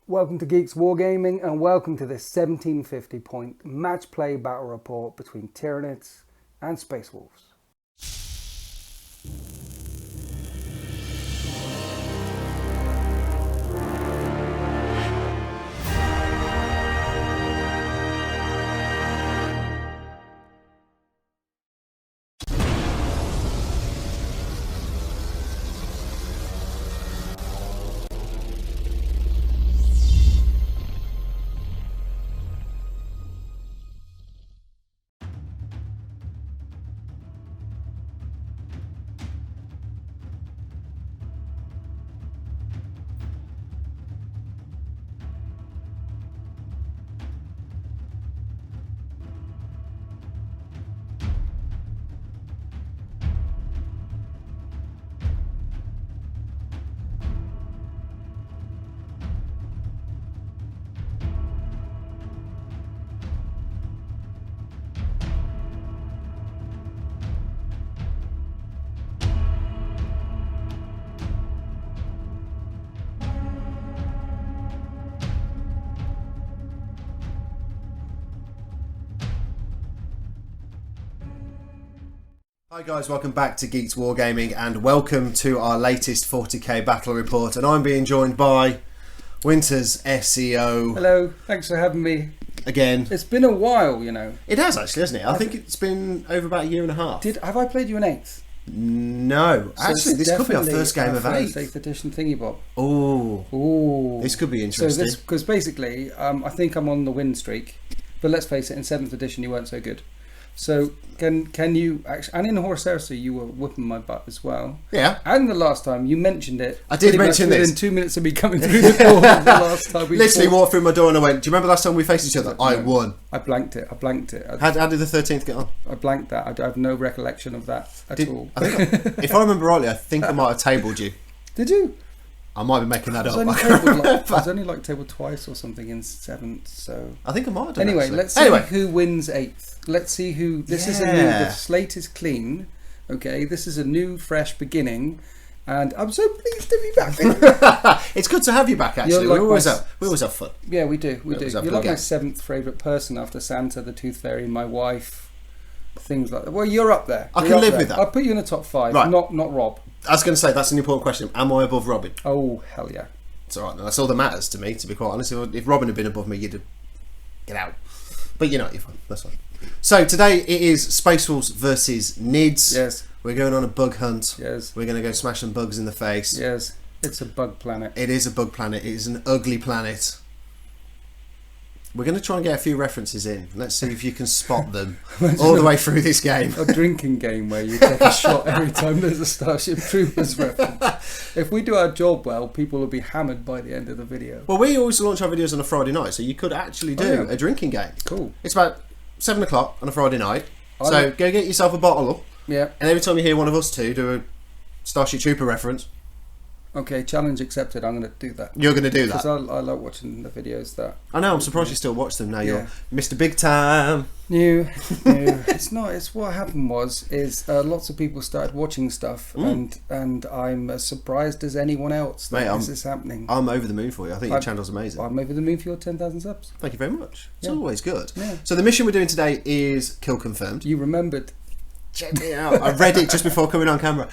Welcome to Geeks Wargaming and welcome to this 1750 point match play battle report between Tyranids and Space Wolves. Hi guys, welcome back to Geeks Wargaming and welcome to our latest 40k battle report, and I'm being joined by Winter's SEO. Hello, thanks for having me. Again. It's been a while, you know. It has actually, hasn't it? I think it's been over about a year and a half. Have I played you an 8th? No. So actually, this could be our first game of 8th edition thingy bob. Oh. This could be interesting. So because basically, I think I'm on the win streak, but let's face it, in 7th edition you weren't so good. So can you actually, and in Horse Heresy you were whipping my butt as well. Yeah. And the last time you mentioned it. I did mention this. Within 2 minutes of me coming through the door. The last time we literally walked through my door and I went, do you remember last time we faced each other? I won. I blanked it. How did the 13th get on? I blanked that. I have no recollection of that at all. I think, if I remember rightly, I think I might have tabled you. Did you? I might be making that up. I was only like tabled twice or something in 7th, so I think I might have done. Anyway, let's see who wins 8th. Let's see who. This is a new. The slate is clean. Okay, this is a new, fresh beginning, and I'm so pleased to be back. It's good to have you back. Actually, like we always have fun. Yeah, we do. We do. You're like my 7th favourite person after Santa, the Tooth Fairy, my wife, things like that. Well, you're up there. I can live with that. I'll put you in the top 5. Right. Not Rob. I was going to say that's an important question. Am I above Robin? Oh hell yeah! It's all right. That's all that matters to me. To be quite honest, if Robin had been above me, you'd have get out. But you know, you're fine. That's fine. So today it is Space Wolves versus Nids. Yes. We're going on a bug hunt. Yes. We're going to go smash some bugs in the face. Yes. It's a bug planet. It is a bug planet. It is an ugly planet. We're going to try and get a few references in. Let's see if you can spot them all the way through this game. A drinking game where you take a shot every time there's a Starship Troopers reference. If we do our job well, people will be hammered by the end of the video. Well, we always launch our videos on a Friday night, so you could actually do a drinking game. Cool. It's about 7 o'clock on a Friday night. So go get yourself a bottle up. Yeah. And every time you hear one of us two do a Starship Trooper reference. Okay, challenge accepted. I'm going to do that. You're going to do that? Because I like watching the videos that... I know, I'm surprised you still watch them now. You're Mr. Big Time. No. It's not. It's what happened is lots of people started watching stuff and I'm as surprised as anyone else that this is happening. I'm over the moon for you. I think your channel's amazing. I'm over the moon for your 10,000 subs. Thank you very much. It's always good. Yeah. So the mission we're doing today is Kill Confirmed. You remembered. Check me out. I read it just before coming on camera.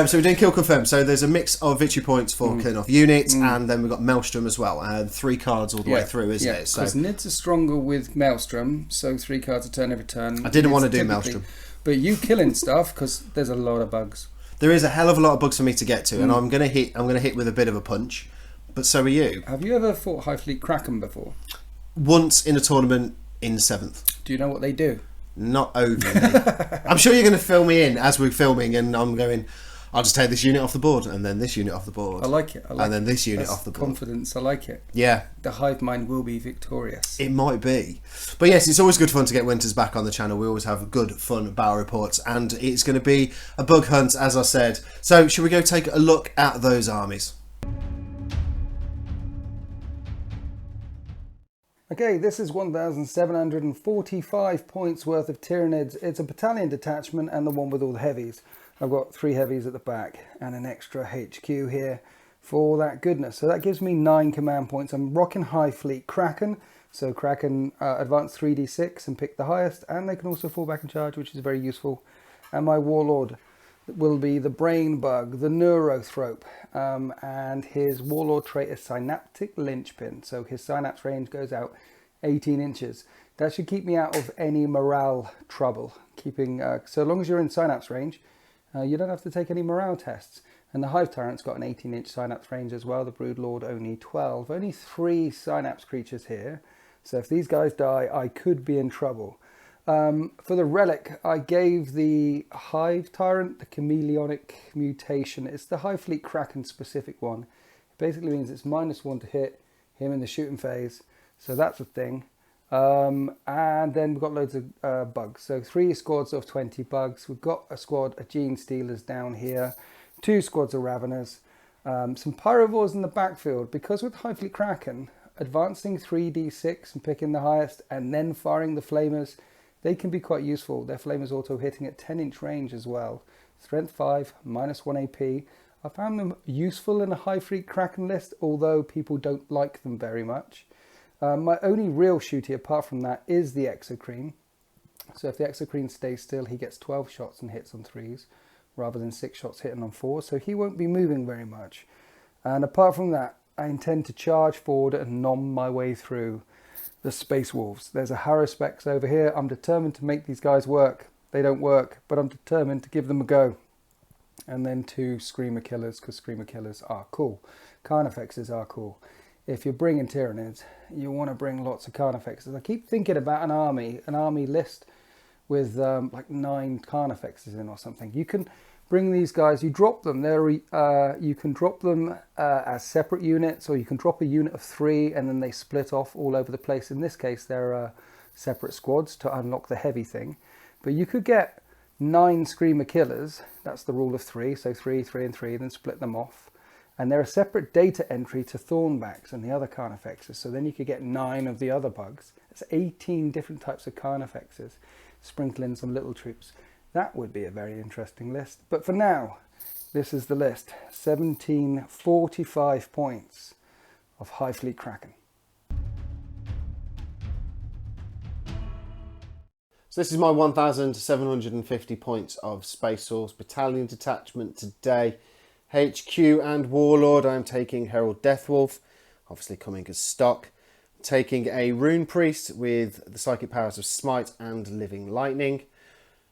So we're doing Kill Confirmed. So there's a mix of victory points for killing off units, and then we've got Maelstrom as well. 3 cards all the way through, isn't it? Because Nids are stronger with Maelstrom, so 3 cards a turn every turn. I didn't want to do Maelstrom. But you killing stuff, because there's a lot of bugs. There is a hell of a lot of bugs for me to get to, and I'm gonna hit with a bit of a punch. But so are you. Have you ever fought High Fleet Kraken before? Once in a tournament in 7th. Do you know what they do? Not overly. I'm sure you're going to fill me in as we're filming, and I'm going, I'll just take this unit off the board, and then this unit off the board. I like it. And then this unit off the board. Confidence, I like it. Yeah. The hive mind will be victorious. It might be. But yes, it's always good fun to get Winters back on the channel. We always have good, fun battle reports, and it's going to be a bug hunt, as I said. So, should we go take a look at those armies? Okay, this is 1,745 points worth of Tyranids. It's a battalion detachment and the one with all the heavies. I've got 3 heavies at the back and an extra HQ here. for that goodness. So that gives me 9 command points. I'm rocking High Fleet Kraken. So Kraken advance 3d6 and pick the highest, and they can also fall back and charge, which is very useful. And my Warlord will be the Brain Bug, the Neurothrope, and his Warlord trait is Synaptic Linchpin. So his synapse range goes out 18 inches. That should keep me out of any morale trouble. So long as you're in synapse range, you don't have to take any morale tests. And the Hive Tyrant's got an 18-inch synapse range as well. The Broodlord only 12. Only 3 synapse creatures here. So if these guys die, I could be in trouble. For the relic, I gave the Hive Tyrant the chameleonic mutation. It's the Hive Fleet Kraken specific one. It basically means it's -1 to hit him in the shooting phase. So that's a thing. And then we've got loads of bugs. So 3 squads of 20 bugs. We've got a squad of Gene Stealers down here. 2 squads of Raveners. Some Pyrovores in the backfield. Because with Hive Fleet Kraken, advancing 3d6 and picking the highest and then firing the Flamers, they can be quite useful. Their Flamers auto hitting at 10-inch range as well. Strength 5, -1 AP. I found them useful in a Hive Fleet Kraken list, although people don't like them very much. My only real shooty apart from that is the Exocrine. So if the Exocrine stays still, he gets 12 shots and hits on 3s, rather than 6 shots hitting on 4s, so he won't be moving very much. And apart from that, I intend to charge forward and nom my way through the Space Wolves. There's a Haruspex over here. I'm determined to make these guys work. They don't work, but I'm determined to give them a go. And then 2 Screamer Killers, because Screamer Killers are cool. Carnifexes are cool. If you're bringing Tyranids, you want to bring lots of Carnifexes. I keep thinking about an army list with like 9 Carnifexes in or something. You can bring these guys, you drop them. You can drop them as separate units, or you can drop a unit of 3 and then they split off all over the place. In this case, they're separate squads to unlock the heavy thing. But you could get 9 Screamer Killers. That's the rule of 3. So 3, 3 and 3, then split them off. And they're a separate data entry to Thornbacks and the other Carnifexes. So then you could get 9 of the other bugs. It's 18 different types of Carnifexes. Sprinkle in some little troops. That would be a very interesting list. But for now, this is the list. 1745 points of Hive Fleet Kraken. So this is my 1,750 points of Space Wolves Battalion Detachment today. HQ and Warlord, I'm taking Herald Deathwolf, obviously coming as stock. Taking a Rune Priest with the psychic powers of Smite and Living Lightning.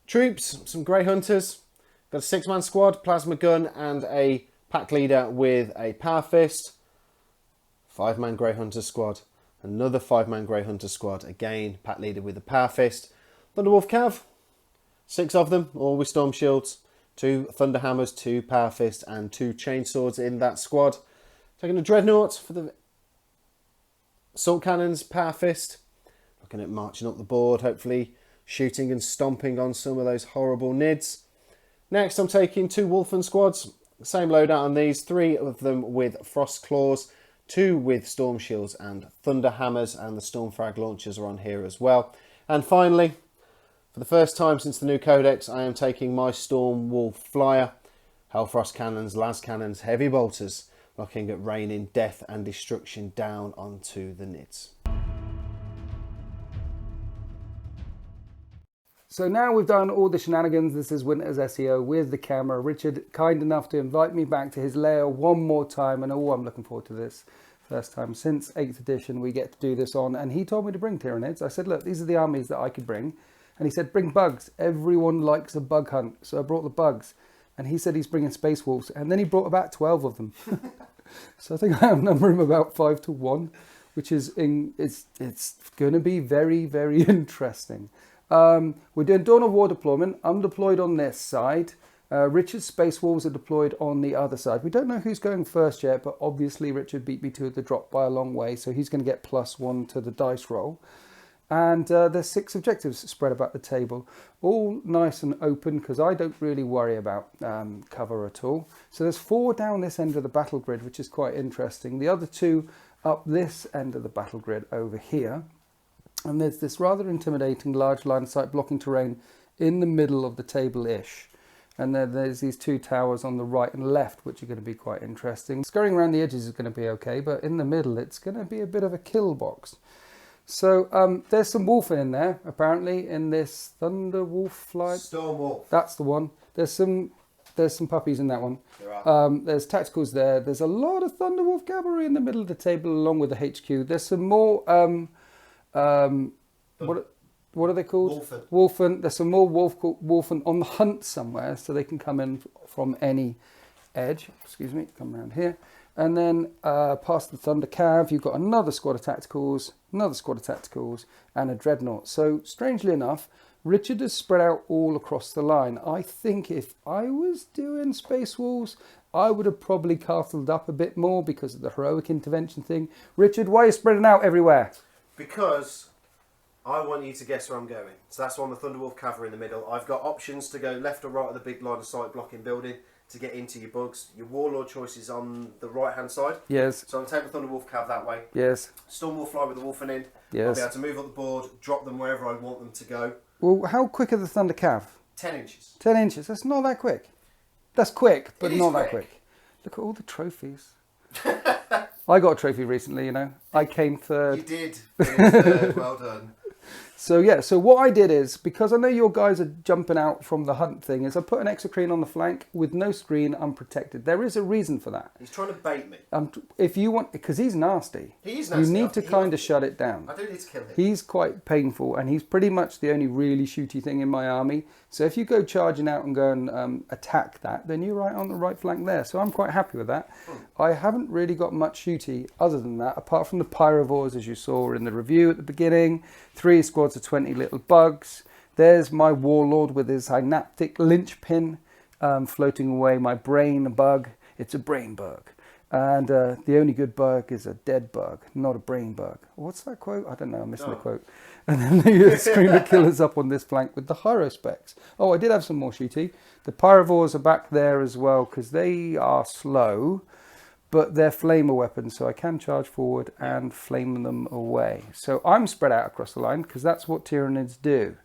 Troops, some Grey Hunters. Got a 6-man squad, Plasma Gun, and a pack leader with a Power Fist. 5-man Grey Hunter squad. Another 5-man Grey Hunter squad. Again, pack leader with a Power Fist. Thunderwolf Cav. 6 of them, all with Storm Shields. 2 Thunderhammers, 2 Power Fist, and 2 Chainswords in that squad. Taking a Dreadnought for the Assault Cannons, Power Fist. Looking at marching up the board, hopefully shooting and stomping on some of those horrible nids. Next, I'm taking 2 Wolfen squads. Same loadout on these. 3 of them with Frost Claws, 2 with Storm Shields and Thunder Hammers, and the Storm Frag launchers are on here as well. And finally, for the first time since the new Codex, I am taking my Storm Wolf Flyer. Hellfrost Cannons, Las Cannons, Heavy Bolters, looking at raining death and destruction down onto the nids. So now we've done all the shenanigans. This is Winter's SEO with the camera. Richard, kind enough to invite me back to his lair one more time, and I'm looking forward to this. First time since 8th edition we get to do this on, and he told me to bring Tyranids. I said, look, these are the armies that I could bring. And he said, bring bugs. Everyone likes a bug hunt. So I brought the bugs. And he said he's bringing Space Wolves. And then he brought about 12 of them. So I think I outnumber him about 5 to 1, which is, it's going to be very, very interesting. We're doing Dawn of War deployment. I'm deployed on this side. Richard's Space Wolves are deployed on the other side. We don't know who's going first yet, but obviously Richard beat me to the drop by a long way, so he's going to get +1 to the dice roll. And there's 6 objectives spread about the table, all nice and open because I don't really worry about cover at all. So there's 4 down this end of the battle grid, which is quite interesting. The other 2 up this end of the battle grid over here. And there's this rather intimidating large line of sight blocking terrain in the middle of the table-ish. And then there's these 2 towers on the right and left, which are going to be quite interesting. Scurrying around the edges is going to be okay, but in the middle, it's going to be a bit of a kill box. So there's some wolf in there, apparently, in this Thunder Wolf flight. Storm Wolf. That's the one. There's some puppies in that one. There are. There's tacticals there. There's a lot of Thunder Wolf cavalry in the middle of the table, along with the HQ. There's some more. What are they called? Wolfen. There's some more Wolfen on the hunt somewhere, so they can come in from any edge. Excuse me. Come around here. And then past the Thunder Cav, you've got another squad of tacticals, and a dreadnought. So strangely enough, Richard has spread out all across the line. I think if I was doing Space Wolves, I would have probably castled up a bit more because of the heroic intervention thing. Richard, why are you spreading out everywhere? Because I want you to guess where I'm going. So that's why I'm the Thunderwolf Cavalry in the middle. I've got options to go left or right of the big line of sight blocking building to get into your bugs. Your Warlord choice is on the right hand side. Yes. So I'm taking the Thunderwolf Cav that way. Yes. Storm will fly with the Wolfen in. Yes. I'll be able to move up the board, drop them wherever I want them to go. Well, how quick are the Thunder Cav? 10 inches. 10 inches. That's not that quick. That's quick, but It is not that quick. Look at all the trophies. I got a trophy recently, you know. I came third. You did. Third. Well done. So yeah, so what I did is, because I know your guys are jumping out from the hunt thing, is I put an exocrine on the flank with no screen, unprotected. There is a reason for that. He's trying to bait me. If you want, because he's nasty. He is nasty. You need to kind of shut it down. I do need to kill him. He's quite painful, and he's pretty much the only really shooty thing in my army. So if you go charging out and go and attack that, then you're right on the right flank there. So I'm quite happy with that. I haven't really got much shooty other than that, apart from the pyrovores, as you saw in the review at the beginning. 3 squads of 20 little bugs. There's my warlord with his synaptic linchpin floating away, my brain bug. It's a brain bug. And the only good bug is a dead bug, not a brain bug. What's that quote? I don't know, I'm missing the quote. And then the Screamer Killer's up on this flank with the Hyrospecs. Oh, I did have some more shooty. The Pyrovores are back there as well because they are slow, but they're flamer weapons, so I can charge forward and flame them away. So I'm spread out across the line because that's what Tyranids do.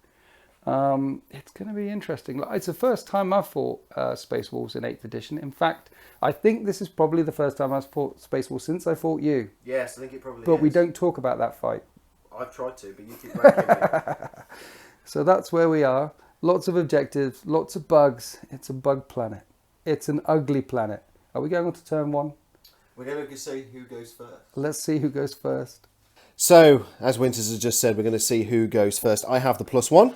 It's going to be interesting. It's the first time I've fought Space Wolves in 8th edition. In fact, I think this is probably the first time I've fought Space Wolves since I fought you. Yes, I think it probably is. But we don't talk about that fight. I've tried to, but you keep ranking me. So that's where we are. Lots of objectives, lots of bugs. It's a bug planet. It's an ugly planet. Are we going on to turn 1? We're going to see who goes first. Let's see who goes first. So, as Winters has just said, we're going to see who goes first. I have the +1.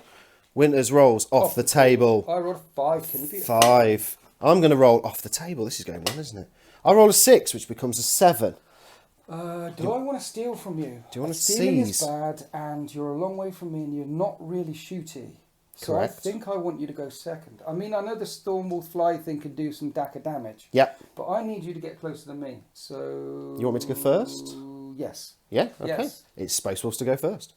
Winters rolls off the table. I rolled a 5. Can you beat 5. I'm going to roll off the table. This is going well, isn't it? I roll a 6, which becomes a 7. Do I want to steal from you? Do you want to Stealing seize? is bad, and you're a long way from me, and you're not really shooty. So Correct. I think I want you to go second. I mean, I know the Stormwolf Fly thing can do some DACA damage. Yep. But I need you to get closer than me. So You want me to go first? Yes. Yeah? Okay. Yes. It's Space Wolves to go first.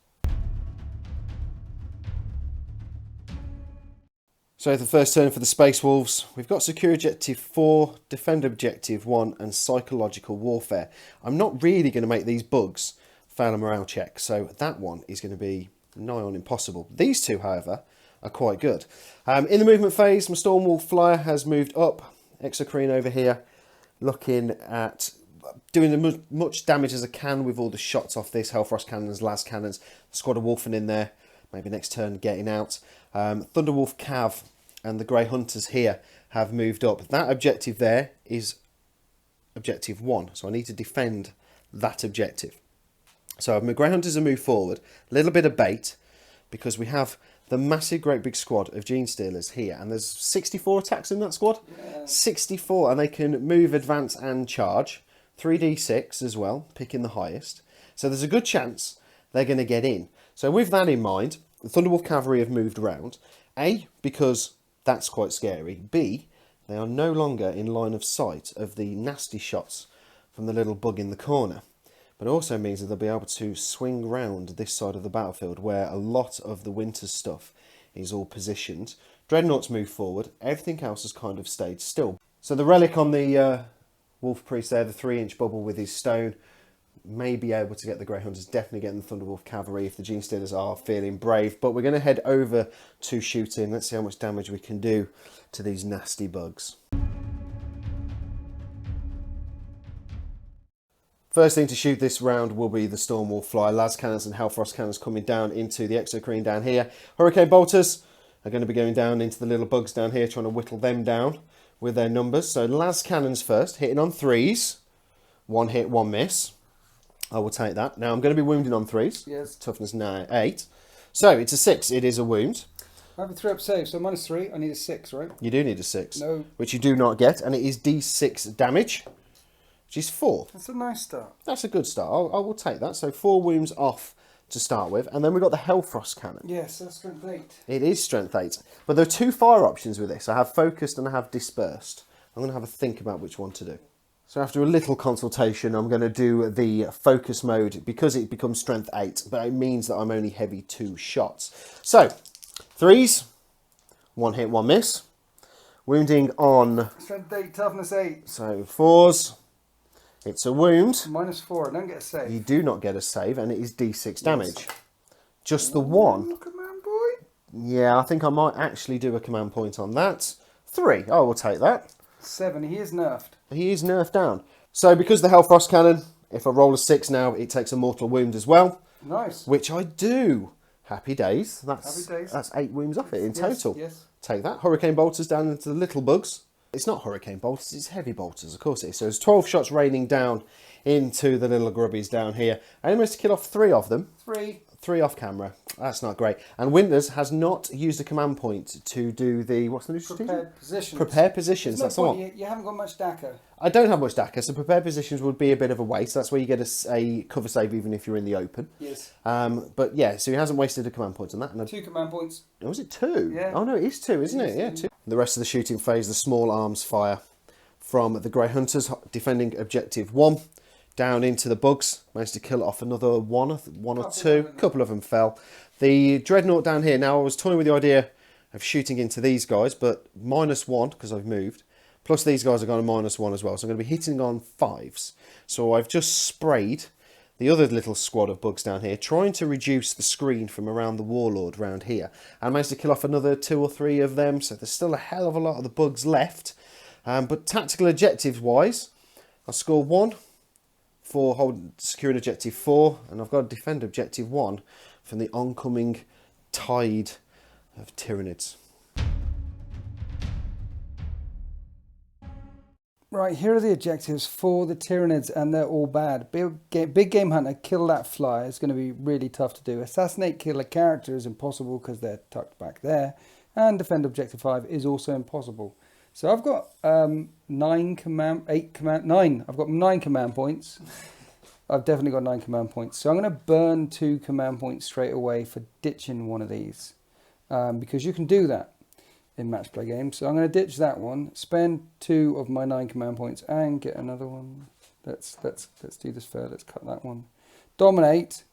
So the first turn for the Space Wolves, we've got Secure Objective 4, Defend Objective 1 and Psychological Warfare. I'm not really going to make these bugs fail a morale check, so that one is going to be nigh on impossible. These two, however, are quite good. In the movement phase, my Stormwolf Flyer has moved up. Exocrine over here, looking at doing as much damage as I can with all the shots off this. Hellfrost cannons, las cannons, squad of Wolfen in there. Maybe next turn getting out. Thunderwolf Cav and the Grey Hunters here have moved up. That objective there is objective 1, so I need to defend that objective. So my Grey Hunters have moved forward. A little bit of bait, because we have the massive, great big squad of Gene Stealers here, and there's 64 attacks in that squad. Yeah. 64, and they can move, advance, and charge. 3d6 as well, picking the highest. So there's a good chance they're going to get in. So with that in mind, the Thunderwolf Cavalry have moved around. A, because that's quite scary. B, they are no longer in line of sight of the nasty shots from the little bug in the corner. But it also means that they'll be able to swing round this side of the battlefield where a lot of the winter stuff is all positioned. Dreadnoughts move forward, everything else has kind of stayed still. So the relic on the Wolf Priest there, the 3-inch bubble with his stone, may be able to get the Grey Hunters, definitely getting the Thunderwolf Cavalry if the Gene Stealers are feeling brave. But we're going to head over to shooting. Let's see how much damage we can do to these nasty bugs. First thing to shoot this round will be the Stormwolf Fly. Las Cannons and Hellfrost Cannons coming down into the Exocrine down here. Hurricane Bolters are going to be going down into the little bugs down here, trying to whittle them down with their numbers. So Las Cannons first, hitting on 3s. 1 hit, 1 miss. I will take that. Now I'm going to be wounding on 3s. Yes. Toughness 8. So it's a 6. It is a wound. I have a 3-up save, so -3. I need a 6, right? You do need a 6. No. Which you do not get. And it is D6 damage, which is 4. That's a nice start. That's a good start. I will take that. So 4 wounds off to start with. And then we've got the Hellfrost Cannon. Yes, that's strength 8. It is strength 8. But there are 2 fire options with this. I have focused and I have dispersed. I'm going to have a think about which one to do. So after a little consultation, I'm going to do the focus mode because it becomes strength 8, but it means that I'm only heavy 2 shots. So 3s, 1 hit, 1 miss. Wounding on... Strength 8, toughness 8. So 4s, it's a wound. -4, I don't get a save. You do not get a save, and it is D6 damage. Just the 1. Command boy. Yeah, I think I might actually do a command point on that. 3, I will take that. 7, he is nerfed. He is nerfed down. So because the Hellfrost Cannon, if I roll a 6 now, it takes a mortal wound as well. Nice. Which I do. Happy days. That's, Happy days. That's 8 wounds off it in total. Yes. Take that. Hurricane Bolters down into the little bugs. It's not Hurricane Bolters, it's Heavy Bolters, of course it is. So there's 12 shots raining down into the little grubbies down here. I managed to kill off 3 of them. 3. 3 off camera. That's not great. And Winters has not used a command point to do the... What's the new strategy? Prepared positions. Prepared positions. There's no That's the point, one. you haven't got much DACA. I don't have much DACA, so prepared positions would be a bit of a waste. That's where you get a cover save even if you're in the open. Yes. But yeah, so he hasn't wasted a command point on that. And 2 command points. oh, was it 2? Yeah. Oh no, it is 2, isn't it? Yeah, 2. The rest of the shooting phase, the small arms fire from the Grey Hunters defending objective 1. Down into the bugs, managed to kill off another one or two. A couple of them fell. The Dreadnought down here, now I was toying with the idea of shooting into these guys, but -1 because I've moved. Plus these guys are going to -1 as well, so I'm going to be hitting on 5s. So I've just sprayed the other little squad of bugs down here, trying to reduce the screen from around the Warlord round here. And I managed to kill off another 2 or 3 of them, so there's still a hell of a lot of the bugs left. But tactical objectives wise, I scored 1 for securing objective 4, and I've got to defend objective 1 from the oncoming tide of Tyranids. Right, here are the objectives for the Tyranids, and they're all bad. Big Game Hunter, kill that fly. It's going to be really tough to do. Assassinate, kill a character is impossible because they're tucked back there. And defend objective 5 is also impossible. So I've got 9 command points. I've definitely got 9 command points. So I'm going to burn 2 command points straight away for ditching one of these. Because you can do that in match play games. So I'm going to ditch that one, spend 2 of my 9 command points and get another one. Let's do this fair. Let's cut that one. Dominate,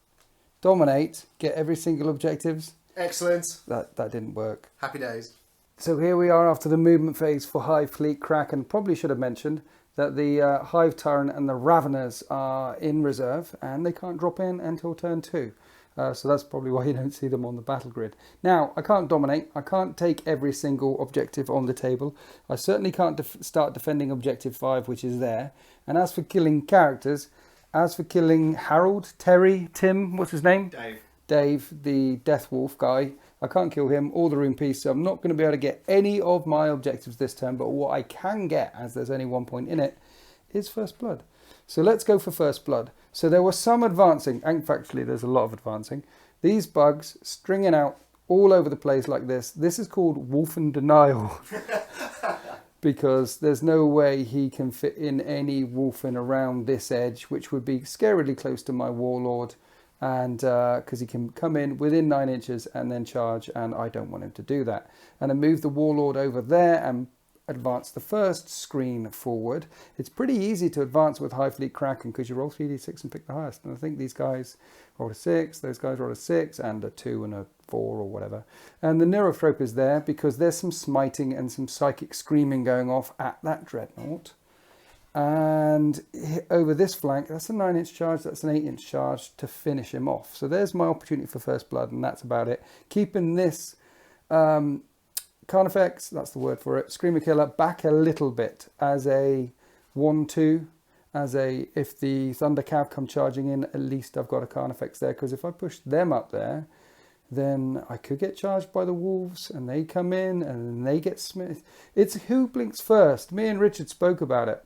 get every single objectives. Excellent. That didn't work. Happy days. So here we are after the movement phase for Hive Fleet Kraken. Probably should have mentioned that the Hive Tyrant and the Raveners are in reserve and they can't drop in until turn 2. So that's probably why you don't see them on the battle grid. Now, I can't dominate. I can't take every single objective on the table. I certainly can't start defending objective 5, which is there. And as for killing characters, as for killing Harold, Terry, Tim, what's his name? Dave, the Death Wolf guy. I can't kill him or the Rune Piece, so I'm not going to be able to get any of my objectives this turn, but what I can get, as there's only 1 point in it, is First Blood. So let's go for First Blood. So there was some advancing, and factually there's a lot of advancing. These bugs stringing out all over the place like this. This is called Wolf in Denial. Because there's no way he can fit in any wolfing around this edge, which would be scarily close to my Warlord. And because he can come in within 9 inches and then charge, and I don't want him to do that. And I move the Warlord over there and advance the first screen forward. It's pretty easy to advance with Hive Fleet Kraken because you roll 3d6 and pick the highest. And I think these guys rolled a 6, those guys rolled a 6 and a 2 and a 4 or whatever. And the Neurothrope is there because there's some smiting and some psychic screaming going off at that Dreadnought. And over this flank, that's a 9-inch charge, that's an 8-inch charge to finish him off. So there's my opportunity for first blood, and that's about it. Keeping this Carnifex, that's the word for it, Screamer Killer, back a little bit as a 1-2, as a, if the Thunder Cav come charging in, at least I've got a Carnifex there, because if I push them up there, then I could get charged by the wolves, and they come in, and they get smith. It's who blinks first. Me and Richard spoke about it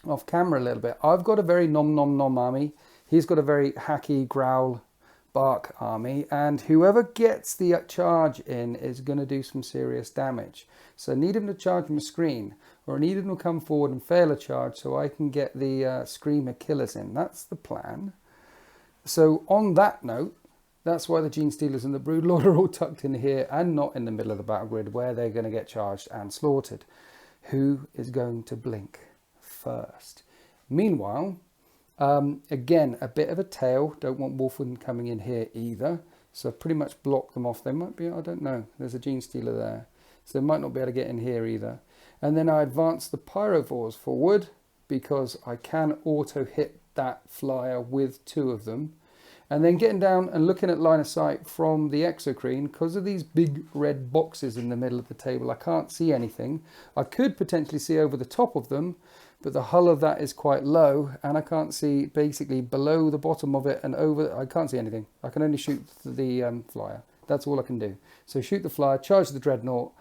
off camera a little bit. I've got a very nom army. He's got a very hacky, growl, bark army, and whoever gets the charge in is going to do some serious damage. So I need him to charge my screen, or I need him to come forward and fail a charge so I can get the Screamer Killers in. That's the plan. So on that note, that's why the Gene Stealers and the Broodlord are all tucked in here and not in the middle of the battle grid where they're going to get charged and slaughtered. Who is going to blink first? Meanwhile, again, a bit of a tail. Don't want Wolfwood coming in here either. So pretty much block them off. They might be, I don't know. There's a Gene Stealer there. So they might not be able to get in here either. And then I advance the Pyrovores forward because I can auto hit that flyer with 2 of them. And then getting down and looking at line of sight from the exocrine, because of these big red boxes in the middle of the table, I can't see anything. I could potentially see over the top of them, but the hull of that is quite low, and I can't see basically below the bottom of it and over. I can't see anything. I can only shoot the flyer. That's all I can do. So shoot the flyer, charge the dreadnought,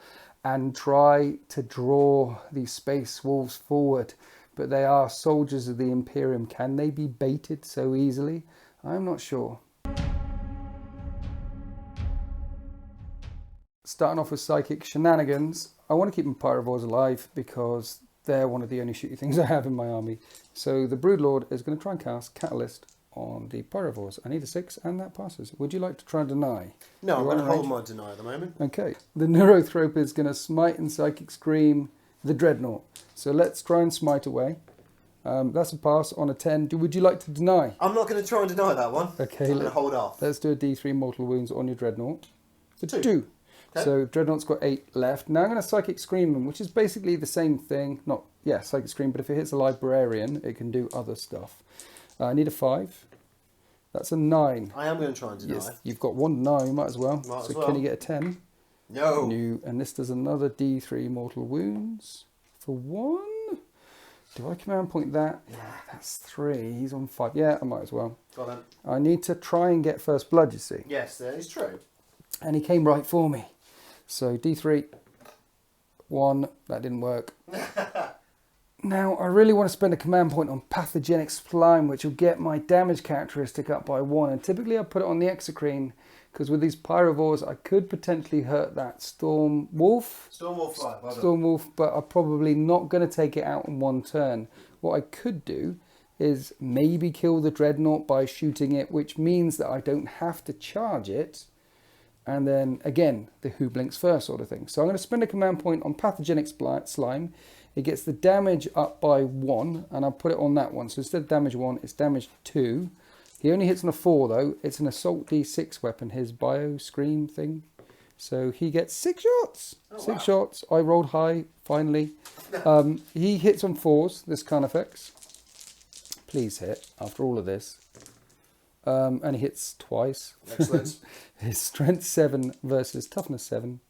and try to draw these space wolves forward. But they are soldiers of the Imperium. Can they be baited so easily? I'm not sure. Starting off with Psychic Shenanigans, I want to keep my Pyrovores alive because they're one of the only shooty things I have in my army. So the Broodlord is going to try and cast Catalyst on the Pyrovores. I need a 6 and that passes. Would you like to try and deny? No, I'm going to hold my deny at the moment. Okay. The Neurothrope is going to smite and Psychic Scream the Dreadnought. So let's try and smite away. That's a pass on a 10. Would you like to deny? I'm not going to try and deny that one. Okay. I'm going to hold off. Let's do a D3 mortal wounds on your Dreadnought. For 2. Okay. So Dreadnought's got 8 left. Now I'm going to Psychic Scream him, which is basically the same thing. Psychic Scream, but if it hits a Librarian, it can do other stuff. I need a 5. That's a 9. I am going to try and deny. Yes, you've got 1 now, you might as well. Can you get a 10? No. And this does another D3 mortal wounds for 1. Do I command point that? Yeah, that's 3. He's on 5. Yeah, I might as well. Got him. I need to try and get first blood, you see. Yes, that is true. And he came right for me. So D3, 1. That didn't work. Now, I really want to spend a command point on Pathogenic Slime, which will get my damage characteristic up by 1. And typically I put it on the exocrine, because with these Pyrovores, I could potentially hurt that Storm Wolf. Storm Wolf 5. Well Storm Wolf, but I'm probably not going to take it out in 1 turn. What I could do is maybe kill the Dreadnought by shooting it, which means that I don't have to charge it. And then, again, the who blinks first sort of thing. So I'm going to spend a command point on Pathogenic Slime. It gets the damage up by 1, and I'll put it on that one. So instead of damage 1, it's damage 2. He only hits on a 4 though. It's an Assault D6 weapon, his Bio Scream thing. So he gets 6 shots. Oh, 6 shots. I rolled high, finally. He hits on 4s, this Carnifex. Please hit, after all of this. And he hits twice. Excellent. His Strength 7 versus Toughness 7.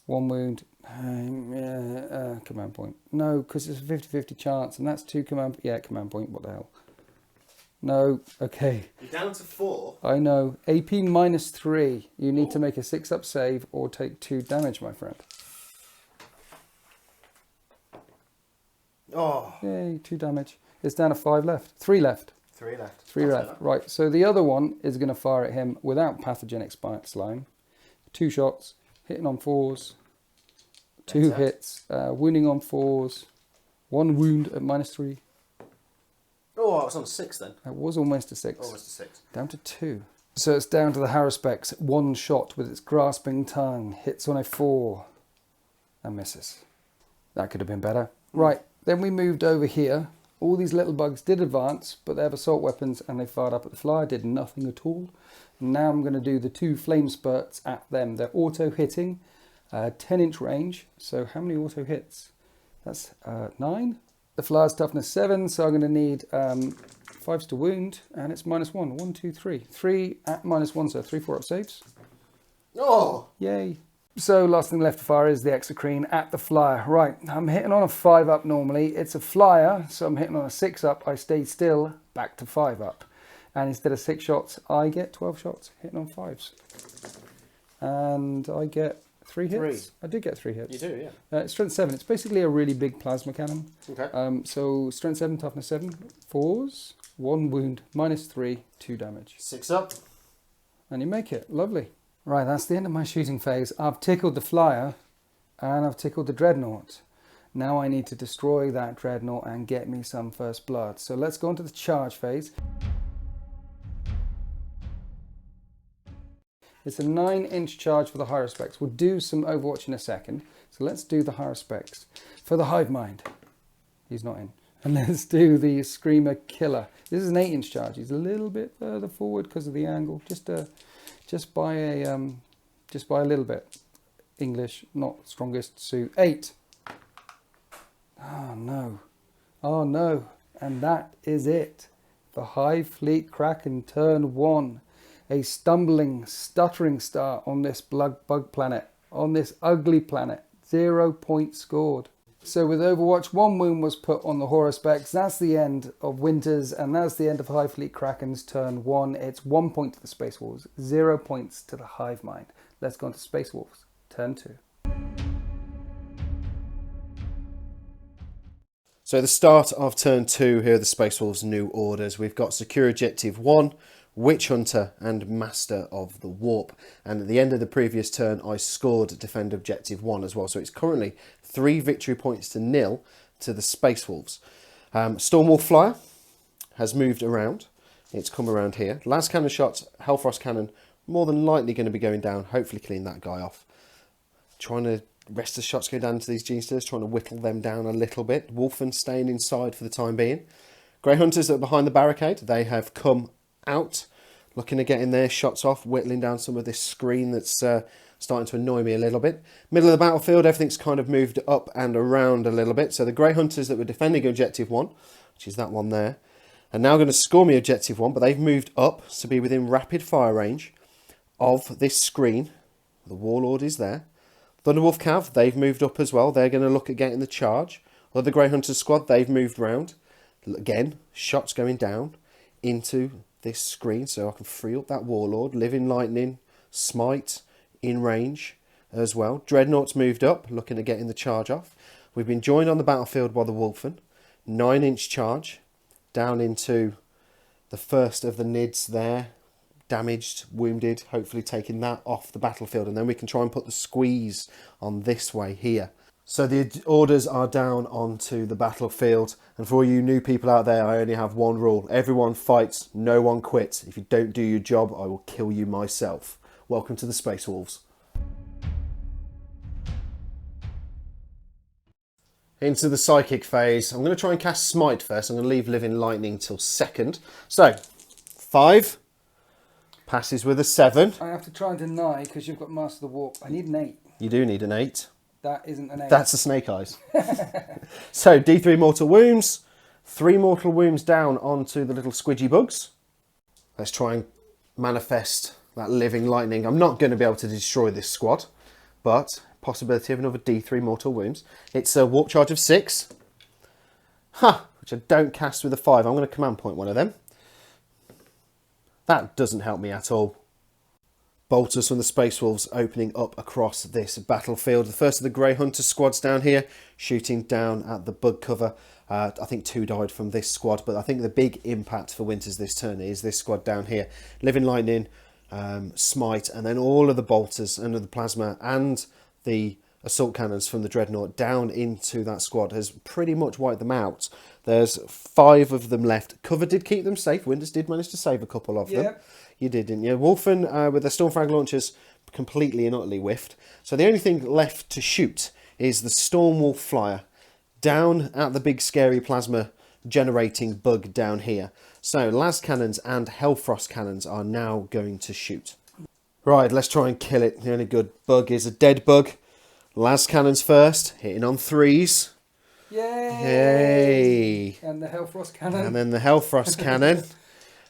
1 wound. Command point. No, because it's a 50-50 chance, and that's 2 command... Yeah, command point. What the hell? No. Okay. You're down to 4. I know. AP -3. You need to make a 6-up save or take 2 damage, my friend. Oh. Yay, 2 damage. It's down to 5 left. 3 left. 3 left. 3 left. Right, so the other one is going to fire at him without Pathogenic Slime. 2 shots, hitting on 4s. 2 hits, wounding on 4s. 1 wound at -3. Oh, I was on 6 then. That was almost a 6. Almost a 6. Down to 2. So it's down to the Haruspex. 1 shot with its grasping tongue. Hits on a 4. And misses. That could have been better. Right, then we moved over here. All these little bugs did advance, but they have assault weapons and they fired up at the flyer, did nothing at all. And now I'm going to do the 2 flame spurts at them. They're auto hitting, 10-inch range. So how many auto hits? That's 9. The flyer's toughness 7, so I'm going to need 5s to wound, and it's -1. 1, 2, 3. 3 at -1, so 3 4-up saves. Oh! Yay. So last thing left to fire is the Exocrine at the flyer. Right, I'm hitting on a 5-up normally. It's a flyer, so I'm hitting on a 6-up. I stayed still, back to 5-up. And instead of 6 shots, I get 12 shots, hitting on 5s. And I get 3 hits. I do get 3 hits. You do, yeah. Strength 7. It's basically a really big plasma cannon. Okay. So strength 7, toughness 7, 4s, 1 wound, -3, 2 damage. 6 up. And you make it. Lovely. Right, that's the end of my shooting phase. I've tickled the flyer and I've tickled the dreadnought. Now I need to destroy that dreadnought and get me some first blood. So let's go into the charge phase. It's a 9-inch charge for the higher specs. We'll do some Overwatch in a second. So let's do the higher specs. For the Hive Mind, he's not in. And let's do the Screamer Killer. This is an 8-inch charge. He's a little bit further forward because of the angle. Just by a little bit. English, not strongest suit. 8. Oh no. Oh no. And that is it. The Hive Fleet Kraken turn 1. A stumbling, stuttering star on this bug planet. On this ugly planet. 0 points scored. So with Overwatch, 1 wound was put on the horror specs. That's the end of Winters, and that's the end of Hive Fleet Kraken's turn 1. It's 1 point to the Space Wolves, 0 points to the Hive Mind. Let's go on to Space Wolves, turn 2. So the start of turn 2 here are the Space Wolves' new orders. We've got Secure Objective 1, Witch Hunter and Master of the Warp. And at the end of the previous turn, I scored Defend Objective 1 as well. So it's currently 3 victory points to 0 to the Space Wolves. Stormwolf Flyer has moved around. It's come around here. Las Cannon shots, Hellfrost Cannon, more than likely going to be going down. Hopefully killing that guy off. Trying to rest the shots go down to these Genesters, trying to whittle them down a little bit. Wolfen staying inside for the time being. Grey Hunters that are behind the barricade, they have come out, looking at getting their shots off, whittling down some of this screen that's starting to annoy me a little bit. Middle of the battlefield, everything's kind of moved up and around a little bit. So the Grey Hunters that were defending Objective 1, which is that one there, are now going to score me Objective 1, but they've moved up to be within rapid fire range of this screen. The Warlord is there. Thunderwolf Cav, they've moved up as well. They're going to look at getting the charge. Other Grey Hunters squad, they've moved round. Again, shots going down into this screen so I can free up that Warlord. Living Lightning, Smite in range as well. Dreadnought's moved up, looking at getting the charge off. We've been joined on the battlefield by the Wolfen. 9-inch charge down into the first of the Nids there. Damaged, wounded, hopefully taking that off the battlefield. And then we can try and put the squeeze on this way here. So the orders are down onto the battlefield. And for all you new people out there, I only have one rule. Everyone fights, no one quits. If you don't do your job, I will kill you myself. Welcome to the Space Wolves. Into the Psychic phase. I'm going to try and cast Smite first. I'm going to leave Living Lightning till second. So, 5. Passes with a 7. I have to try and deny because you've got Master of the Warp. I need an 8. You do need an 8. That isn't an 8. That's the Snake Eyes. So, D3 mortal wounds. 3 mortal wounds down onto the little squidgy bugs. Let's try and manifest that Living Lightning. I'm not going to be able to destroy this squad, but possibility of another D3 mortal wounds. It's a warp charge of 6. Which I don't cast with a 5. I'm going to command point one of them. That doesn't help me at all. Bolters from the Space Wolves opening up across this battlefield. The first of the Grey Hunter squads down here, shooting down at the bug cover. I think 2 died from this squad, but I think the big impact for Winters this turn is this squad down here. Living Lightning, Smite, and then all of the bolters under the plasma and the assault cannons from the Dreadnought down into that squad has pretty much wiped them out. There's 5 of them left. Cover did keep them safe. Winters did manage to save a couple of them. You did, didn't you? Wolfen with the Stormfront launchers completely and utterly whiffed. So the only thing left to shoot is the Stormwolf Flyer down at the big scary plasma generating bug down here. So las cannons and Hellfrost cannons are now going to shoot. Right, let's try and kill it. The only good bug is a dead bug. Las cannons first, hitting on 3s. Yay! And the Hellfrost cannon. And then the Hellfrost cannon.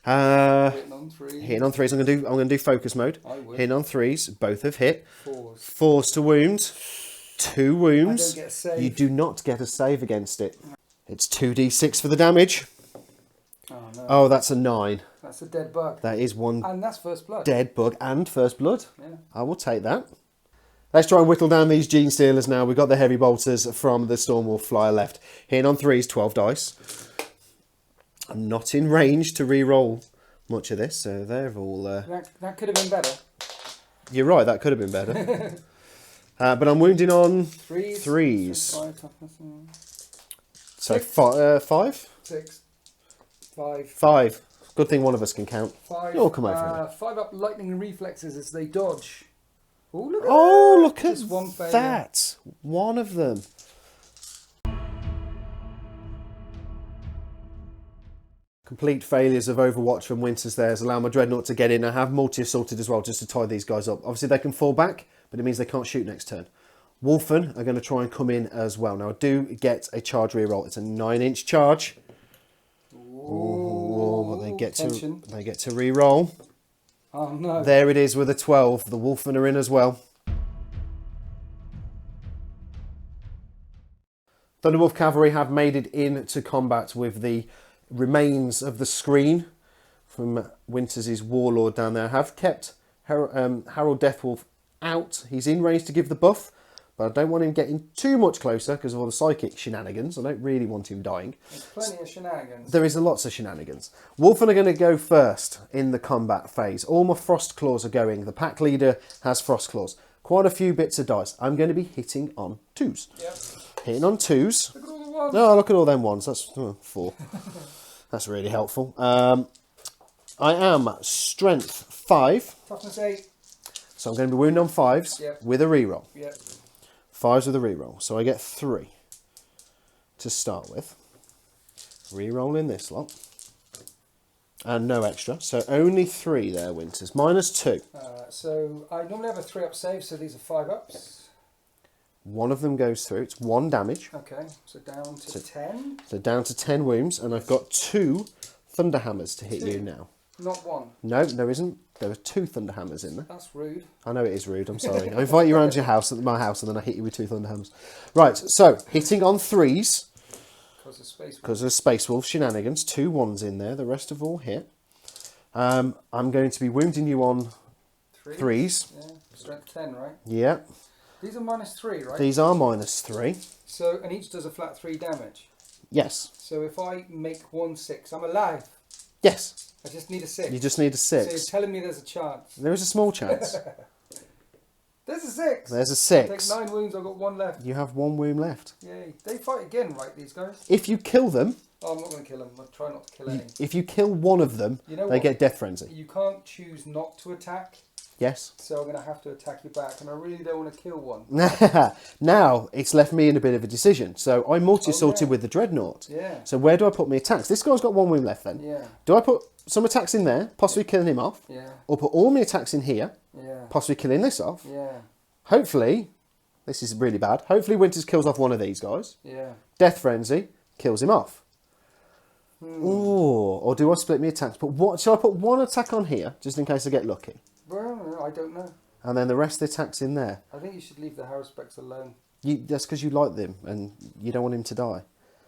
Hitting on threes. Hitting on threes. I'm gonna do focus mode. I would. Hitting on threes. Both have hit. Fours. Fours to wound. 2 wounds. I don't get a save. You do not get a save against it. It's 2d6 for the damage. Oh no. Oh, that's a 9. That's a dead bug. That is one And that's first blood. dead bug and first blood. Yeah. I will take that. Let's try and whittle down these Gene Stealers now. We've got the heavy bolters from the Stormwolf Flyer left. Hitting on threes, 12 dice. I'm not in range to re-roll much of this, so they're all... That could have been better. You're right, that could have been better. But I'm wounding on threes. So 5? 6. 5. 5. Good thing one of us can count. 5. You'll come over. 5 up lightning reflexes as they dodge. Oh, look at Oh, that. look at Just one failure. that. One of them. Complete failures of Overwatch from Winters there has allowed my Dreadnought to get in. I have multi-assaulted as well just to tie these guys up. Obviously they can fall back, but it means they can't shoot next turn. Wolfen are going to try and come in as well. Now I do get a charge reroll. It's a 9-inch charge. Ooh, but they get to reroll. Oh no. There it is with a 12. The Wolfen are in as well. Thunderwolf Cavalry have made it into combat with the remains of the screen from Winters' Warlord down there. I have kept Harold Deathwolf out. He's in range to give the buff, but I don't want him getting too much closer because of all the psychic shenanigans. I don't really want him dying. There's plenty of shenanigans. There is lots of shenanigans. Wolfen are going to go first in the combat phase. All my Frost Claws are going. The pack leader has Frost Claws. Quite a few bits of dice. I'm going to be hitting on 2s. Yep. Hitting on 2s. Look at all the ones. Oh, look at all them ones. That's 4. That's really helpful. I am strength 5. Toughness 8. So I'm going to be wounded on 5s Yep. with a reroll. Yep. 5s with a reroll. So I get 3 to start with. Rerolling this lot. And no extra. So only 3 there, Winters. Minus 2. So I normally have a 3-up save, so these are 5 ups. One of them goes through. It's 1 damage. Okay, so down to 10. So down to 10 wounds. And I've got 2 Thunderhammers to hit 2. you now. Not 1. No, there isn't. There are 2 Thunderhammers in there. That's rude. I know it is rude, I'm sorry. I invite you around your house, my house, and then I hit you with 2 Thunderhammers. Right, so hitting on 3s. Because of Space Wolf. Because of Space Wolf shenanigans. 2 1s in there. The rest have all hit. I'm going to be wounding you on 3s. Yeah, strength 10, right? Yeah. These are minus 3, right? These are minus 3. So, and each does a flat 3 damage. Yes. So if I make 1 6, I'm alive. Yes. I just need a 6. You just need a 6. So you're telling me there's a chance. There is a small chance. There's a 6. There's a I take 6. 9 wounds, I've got 1 left. You have 1 wound left. Yay. They fight again, right, these guys? If you kill them, Oh, I'm not going to kill them. I'll try not to kill any. if you kill one of them, You know they what? get Death Frenzy. You can't choose not to attack. Yes. So I'm going to have to attack you back. And I really don't want to kill one. Now, it's left me in a bit of a decision. So I multi-assaulted yeah. with the Dreadnought. Yeah. So where do I put my attacks? This guy's got 1 wound left then. Yeah. Do I put some attacks in there, possibly killing him off? Yeah. Or put all my attacks in here, Yeah. possibly killing this off? Yeah. Hopefully, this is really bad, hopefully Winters kills off one of these guys. Yeah. Death Frenzy kills him off. Ooh, or do I split my attacks? Shall I put 1 attack on here, just in case I get lucky? Well, I don't know. And then the rest of the attacks in there. I think you should leave the Haruspecs alone. That's because you like them, and you don't want him to die.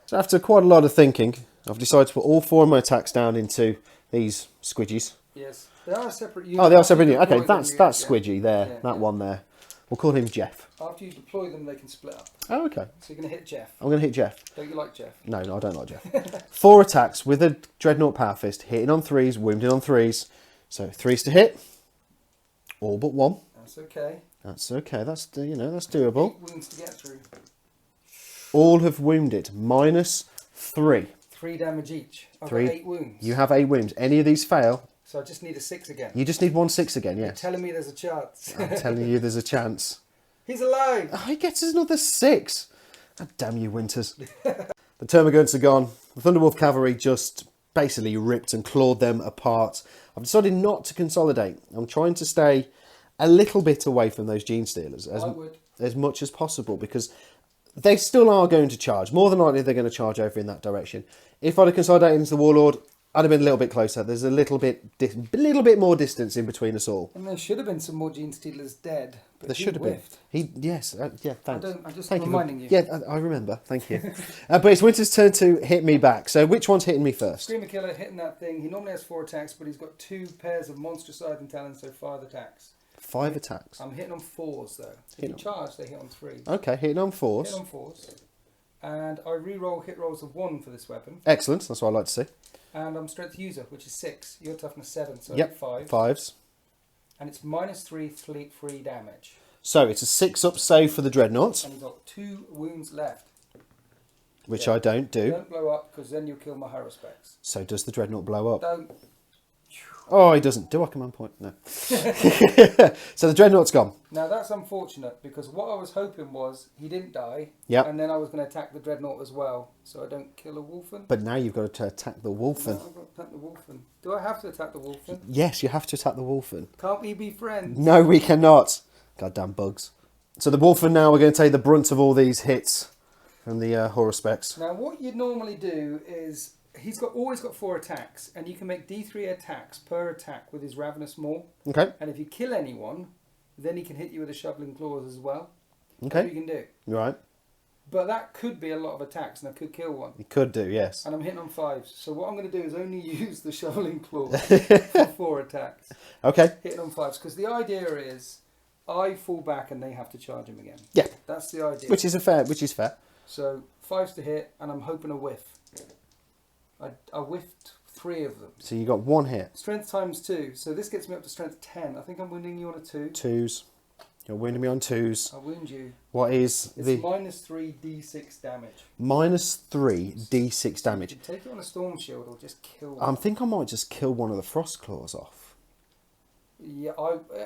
So after quite a lot of thinking, I've decided to put all 4 of my attacks down into these squidgies. Yes. They are a separate unit. Oh, they are After separate you units. Okay, deploy that's them, Squidgy there, Yeah, that yeah. one there. We'll call him Jeff. After you deploy them, they can split up. Oh, okay. So you're going to hit Jeff. I'm going to hit Jeff. Don't you like Jeff? No, I don't like Jeff. 4 attacks with a Dreadnought Power Fist, hitting on 3s, wounding on 3s. So 3s to hit, all but 1. That's okay. That's okay. That's that's doable. 8 wounds to get through. All have wounded, minus 3. 3 damage each. I've 3. got 8 wounds. You have 8 wounds. Any of these fail, So I just need a 6 again. you just need 1 6 again. You're Yes. telling me there's a chance. I'm telling you, there's a chance. He's alive! Oh, he gets us another 6. Oh, damn you, Winters. The Termagants are gone. The Thunderwolf Cavalry just basically ripped and clawed them apart. I've decided not to consolidate. I'm trying to stay a little bit away from those Gene Stealers I would. as much as possible, because they still are going to charge. More than likely, they're going to charge over in that direction. If I'd have consolidated into the Warlord, I'd have been a little bit closer. There's a little bit more distance in between us all. And there should have been some more Gene Stealers dead. But There should have been. Yes, thanks. I'm just Thank reminding you. Yeah, I remember. Thank you. But it's Winter's turn to hit me back. So which one's hitting me first? Screamer Killer hitting that thing. He normally has 4 attacks, but he's got 2 pairs of monster scything talons, so 5 attacks. 5 attacks. I'm hitting on 4s though. If you charge, they hit on 3s. Okay, hitting on 4s. Hit on 4s. And I re-roll hit rolls of 1 for this weapon. Excellent. That's what I like to see. And I'm strength user, which is 6. Your toughness 7, so Yep. 5. 5s. And it's -3 fleet free damage. So it's a 6-up save for the Dreadnought, And he's got 2 wounds left. which I don't do. Don't blow up, because then you'll kill my Harrowspecks. So does the Dreadnought blow up? Don't. Oh, he doesn't. Do I command point? No. So the Dreadnought's gone. Now that's unfortunate, because what I was hoping was he didn't die. Yep. And then I was going to attack the Dreadnought as well, so I don't kill a Wolfen. But now you've got to attack the Wolfen. No, I've got to attack the Wolfen. Do I have to attack the Wolfen? Yes, you have to attack the Wolfen. Can't we be friends? No, we cannot. Goddamn bugs. So the Wolfen now are going to take the brunt of all these hits from the Harrowspecks. Now what you'd normally do is, he's always got 4 attacks, and you can make D3 attacks per attack with his Ravenous Maw. Okay. And if you kill anyone, then he can hit you with a Shoveling Claws as well. Okay. That's what you can do. Right. But that could be a lot of attacks, and I could kill one. You could do, yes. And I'm hitting on 5s. So what I'm going to do is only use the Shoveling Claws for 4 attacks. Okay. Hitting on 5s. Because the idea is, I fall back and they have to charge him again. Yeah. That's the idea. Which is fair. So 5s to hit, and I'm hoping a whiff. I whiffed 3 of them. So you got 1 hit. Strength times 2. So this gets me up to strength 10. I think I'm wounding you on a 2. 2s. You're wounding me on 2s. I wound you. What is It's the... -3 d6 damage. -3 d6 damage. You can take it on a Storm Shield or just kill I one. think I might just kill one of the Frost Claws off. Yeah,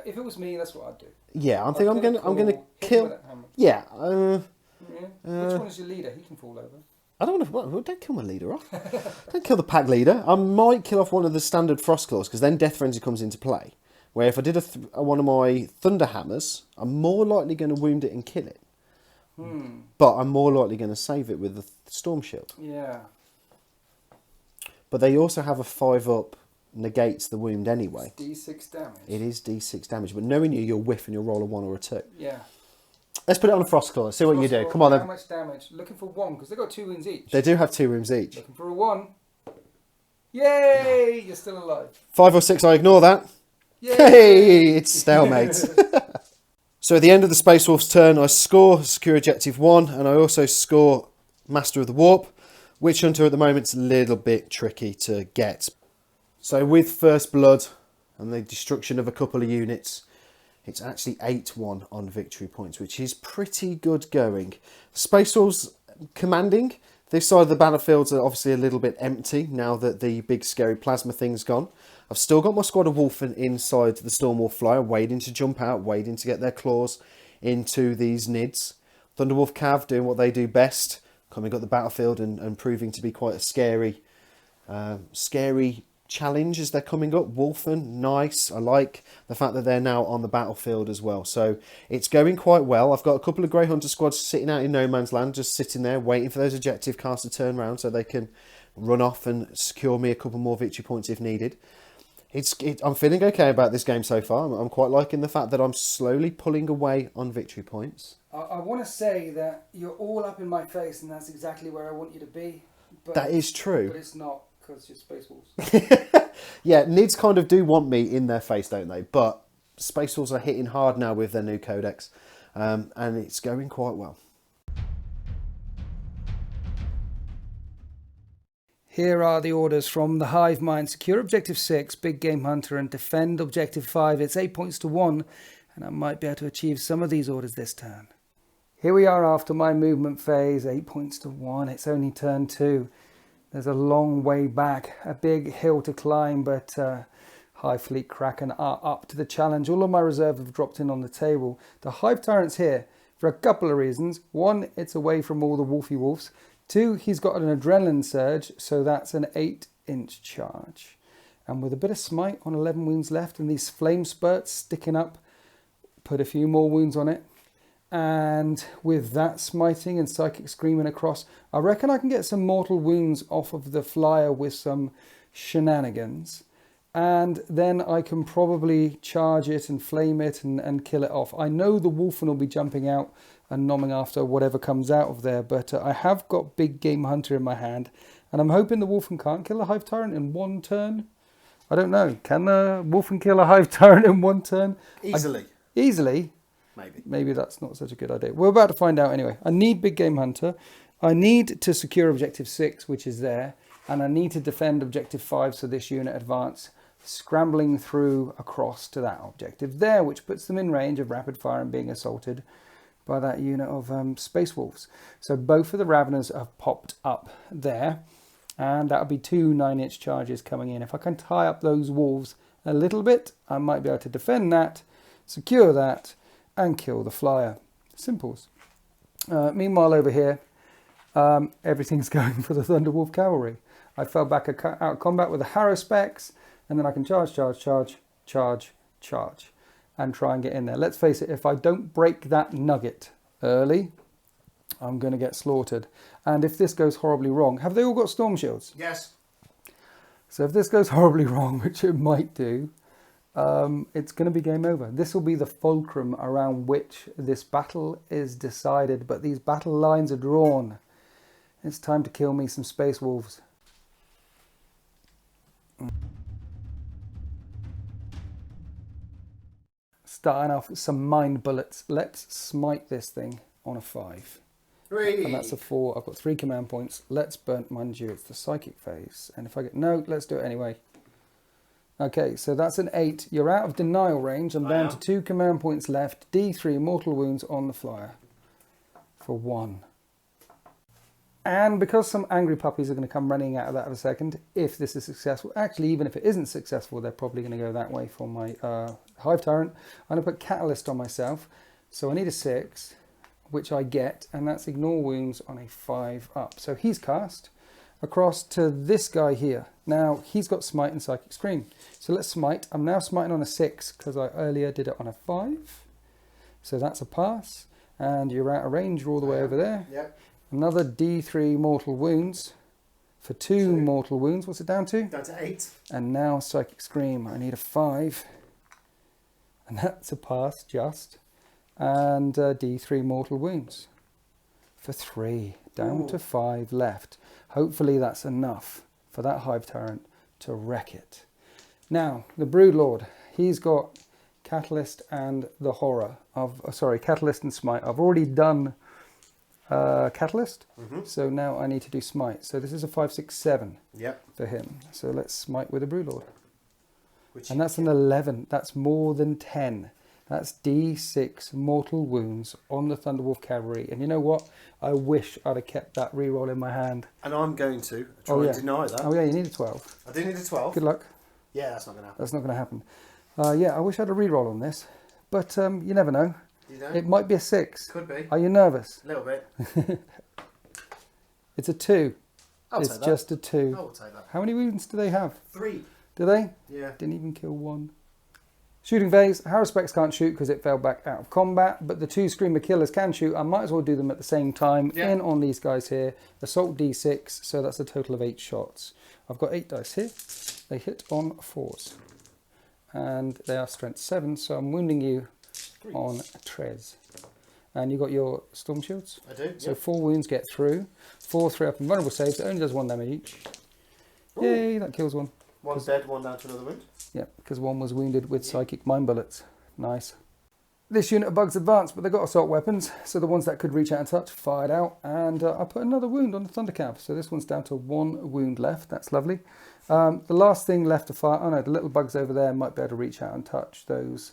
if it was me, that's what I'd do. Yeah, I'm I'd thinking kill I'm gonna hit him kill. with that hammer. Yeah. Yeah. Which one is your leader? He can fall over. I don't want to. Well, don't kill my leader off. Don't kill the pack leader. I might kill off one of the standard Frost Claws, because then Death Frenzy comes into play. Where if I did one of my Thunder Hammers, I'm more likely going to wound it and kill it. But I'm more likely going to save it with the Storm Shield. Yeah. But they also have a 5-up negates the wound anyway. It's D6 damage. It is D6 damage, but knowing you'll whiff and you'll roll a 1 or a 2. Yeah. Let's put it on a Frost Claw. See what you do. Come on How then. much damage? Looking for 1, because they've got 2 wounds each. They do have 2 wounds each. Looking for a 1. Yay! You're still alive. 5 or 6, I ignore that. Yay! Hey, it's stalemate. So at the end of the Space Wolf's turn, I score Secure Objective 1, and I also score Master of the Warp. Witch Hunter at the moment is a little bit tricky to get. So with First Blood and the destruction of a couple of units, it's actually 8-1 on victory points, which is pretty good going. Space Wolves commanding. This side of the battlefields are obviously a little bit empty now that the big scary plasma thing's gone. I've still got my squad of Wolfen inside the Stormwolf Flyer, waiting to jump out, waiting to get their claws into these Nids. Thunderwolf Cav doing what they do best, coming up the battlefield and proving to be quite a scary challenge as they're coming up. Wolfen, nice. I like the fact that they're now on the battlefield as well. So it's going quite well. I've got a couple of Grey Hunter squads sitting out in no man's land, just sitting there waiting for those objective cards to turn around so they can run off and secure me a couple more victory points if needed. I'm feeling okay about this game so far. I'm quite liking the fact that I'm slowly pulling away on victory points. I want to say that you're all up in my face, and that's exactly where I want you to be. But, That is true. But it's not, because you're Space Wolves. Yeah, Nids kind of do want me in their face, don't they? But Space Wolves are hitting hard now with their new codex, and it's going quite well. Here are the orders from the Hive Mind. Secure Objective 6, Big Game Hunter, and defend Objective 5. It's 8 points to 1, and I might be able to achieve some of these orders this turn. Here we are after my movement phase, 8 points to 1. It's only turn 2. There's a long way back, a big hill to climb, but Hive Fleet Kraken are up to the challenge. All of my reserve have dropped in on the table. The Hive Tyrant's here for a couple of reasons. One, it's away from all the Wolfy Wolves. 2, he's got an Adrenaline Surge, so that's an 8-inch charge. And with a bit of Smite on 11 wounds left and these Flame Spurts sticking up, put a few more wounds on it. And with that smiting and psychic screaming across, I reckon I can get some mortal wounds off of the flyer with some shenanigans. And then I can probably charge it and flame it and kill it off. I know the Wolfen will be jumping out and nomming after whatever comes out of there, but I have got Big Game Hunter in my hand, and I'm hoping the Wolfen can't kill a Hive Tyrant in one turn. I don't know. Can the Wolfen kill a Hive Tyrant in one turn? Easily. Easily? Maybe. Maybe that's not such a good idea. We're about to find out anyway. I need Big Game Hunter. I need to secure Objective 6, which is there, and I need to defend Objective 5 so this unit advance, scrambling through across to that objective there, which puts them in range of rapid fire and being assaulted by that unit of Space Wolves. So both of the Raveners have popped up there, and that'll be 2 9-inch charges coming in. If I can tie up those wolves a little bit, I might be able to defend that, secure that, and kill the flyer. Simples. Meanwhile over here, everything's going for the Thunderwolf Cavalry. I fell back out of combat with the Harrow Specs, and then I can charge, and try and get in there. Let's face it, if I don't break that nugget early, I'm going to get slaughtered. And if this goes horribly wrong, have they all got storm shields? Yes. So if this goes horribly wrong, which it might do, it's going to be game over. This will be the fulcrum around which this battle is decided, but these battle lines are drawn. It's time to kill me some Space Wolves. Starting off with some mind bullets. Let's smite this thing on a 5. 3. And that's a 4. I've got 3 command points. Let's burn, mind you, it's the psychic phase. And if I get, no, let's do it anyway. Okay, so that's an 8. You're out of denial range. I'm down to 2 command points left. D3 mortal wounds on the flyer for 1. And because some angry puppies are going to come running out of that in a second, if this is successful, actually even if it isn't successful, they're probably going to go that way for my Hive Tyrant. I'm going to put Catalyst on myself. So I need a 6, which I get, and that's Ignore Wounds on a 5 up. So he's cast across to this guy here. Now he's got Smite and Psychic Scream. So let's Smite. I'm now smiting on a 6 because I earlier did it on a 5. So that's a pass. And you're out of range. You're all the way over there. Yep. Another D3 mortal wounds for 2 mortal wounds. What's it down to? Down to 8. And now Psychic Scream. I need a 5. And that's a pass just. And D3 mortal wounds for 3. Down to 5 left. Hopefully that's enough for that Hive Tyrant to wreck it. Now, the Broodlord. He's got Catalyst and the Horror of... sorry, Catalyst and Smite. I've already done... Catalyst, so now I need to do Smite. So this is a 5, 6, 7 for him. So let's Smite with a Broodlord. And that's an 11. That's more than 10. That's D6 mortal wounds on the Thunderwolf Cavalry. And you know what? I wish I'd have kept that reroll in my hand. And I'm going to try and deny that. Oh yeah, you need a 12. I do need a 12. Good luck. Yeah, that's not going to happen. That's not going to happen. Yeah, I wish I had a reroll on this. But you never know. You know? It might be a 6. Could be. Are you nervous? A little bit. It's a 2. I'll it's take that. just a 2. I will take that. How many wounds do they have? 3. Do they? Yeah. Didn't even kill 1. Shooting phase. Harrow Specs can't shoot because it fell back out of combat, but the 2 Screamer Killers can shoot. I might as well do them at the same time. Yeah. In on these guys here. Assault D6, so that's a total of 8 shots. I've got 8 dice here. They hit on 4s. And they are strength 7, so I'm wounding you 3. on Trez. And you got your Storm Shields? I do, So 4 wounds get through. 4 3-up and vulnerable saves. It only does 1 damage each. Ooh. Yay, that kills 1. One's dead, one down to another wound. Yeah, because 1 was wounded with Psychic Mind Bullets. Nice. This unit of bugs advanced, but they got assault weapons, so the ones that could reach out and touch fired out, and I put another wound on the Thundercav, so this one's down to 1 wound left. That's lovely. The last thing left to fire, oh no, the little bugs over there might be able to reach out and touch those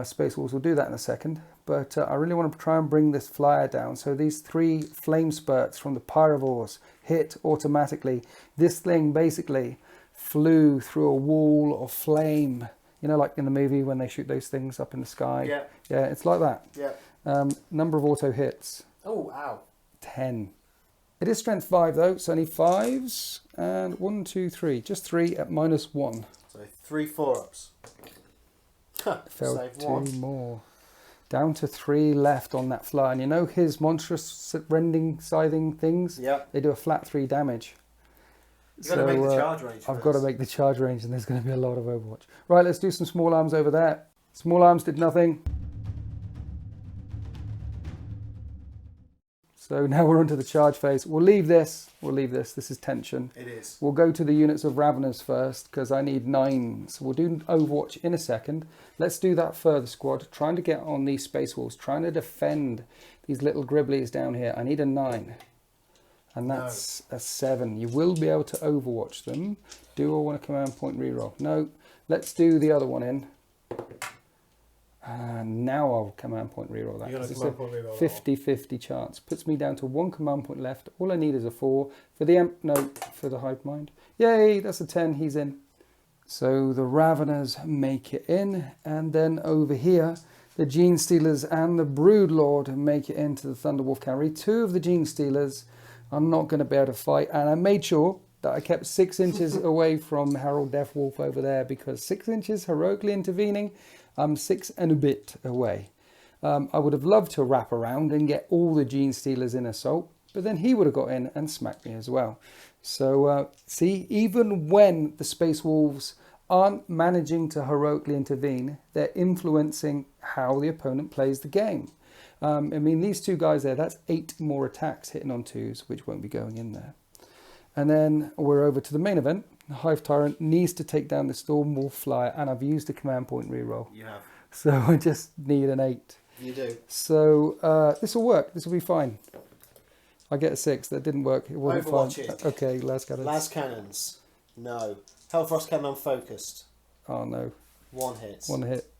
Space Wolves. We'll do that in a second, but I really want to try and bring this flyer down. So these 3 flame spurts from the Pyrovores hit automatically. This thing basically flew through a wall of flame. You know, like in the movie when they shoot those things up in the sky? Yeah. Yeah, it's like that. Yeah. Number of auto hits. Oh, ow. 10. It is strength 5 though, so I need 5s. And 1, 2, 3. Just 3 at -1. So 3 4-ups. Fell Save 2 1. more. Down to 3 left on that flyer. And you know his monstrous rending, scything things? Yep. They do a flat 3 damage. You've got to make the charge range. I've got to make the charge range, and there's going to be a lot of Overwatch. Right, let's do some small arms over there. Small arms did nothing. So now we're onto the charge phase. We'll leave this. This is tension. It is. We'll go to the units of Raveners first, because I need 9. So we'll do Overwatch in a second. Let's do that further, squad. Trying to get on these Space Wolves. Trying to defend these little Gribblies down here. I need a 9. And that's a 7. You will be able to Overwatch them. Do I want a command point reroll? No. Let's do the other one in. And now I'll command point reroll that. You're going to command point reroll 50-50 chance. Puts me down to 1 command point left. All I need is a 4. For the for the Hive Mind. Yay, that's a 10. He's in. So the Raveners make it in. And then over here, the Gene Stealers and the Broodlord make it into the Thunderwolf cavalry. 2 of the Gene Stealers are not going to be able to fight. And I made sure that I kept 6 inches away from Herald Deathwolf over there, because 6 inches heroically intervening, I'm 6 and a bit away. I would have loved to wrap around and get all the Gene Stealers in assault, but then he would have got in and smacked me as well. So see, even when the Space Wolves aren't managing to heroically intervene, they're influencing how the opponent plays the game. I mean, these 2 guys there, that's 8 more attacks hitting on 2s, which won't be going in there. And then we're over to the main event. The Hive Tyrant needs to take down the Stormwolf Flyer, and I've used the command point reroll. You have. So I just need an 8. You do. So this will work. This will be fine. I get a 6. That didn't work. It wasn't Overwatch fine. it. Okay, las cannons. Las cannons. No. Hellfrost cannon unfocused. Oh no. 1 hit. 1 hit.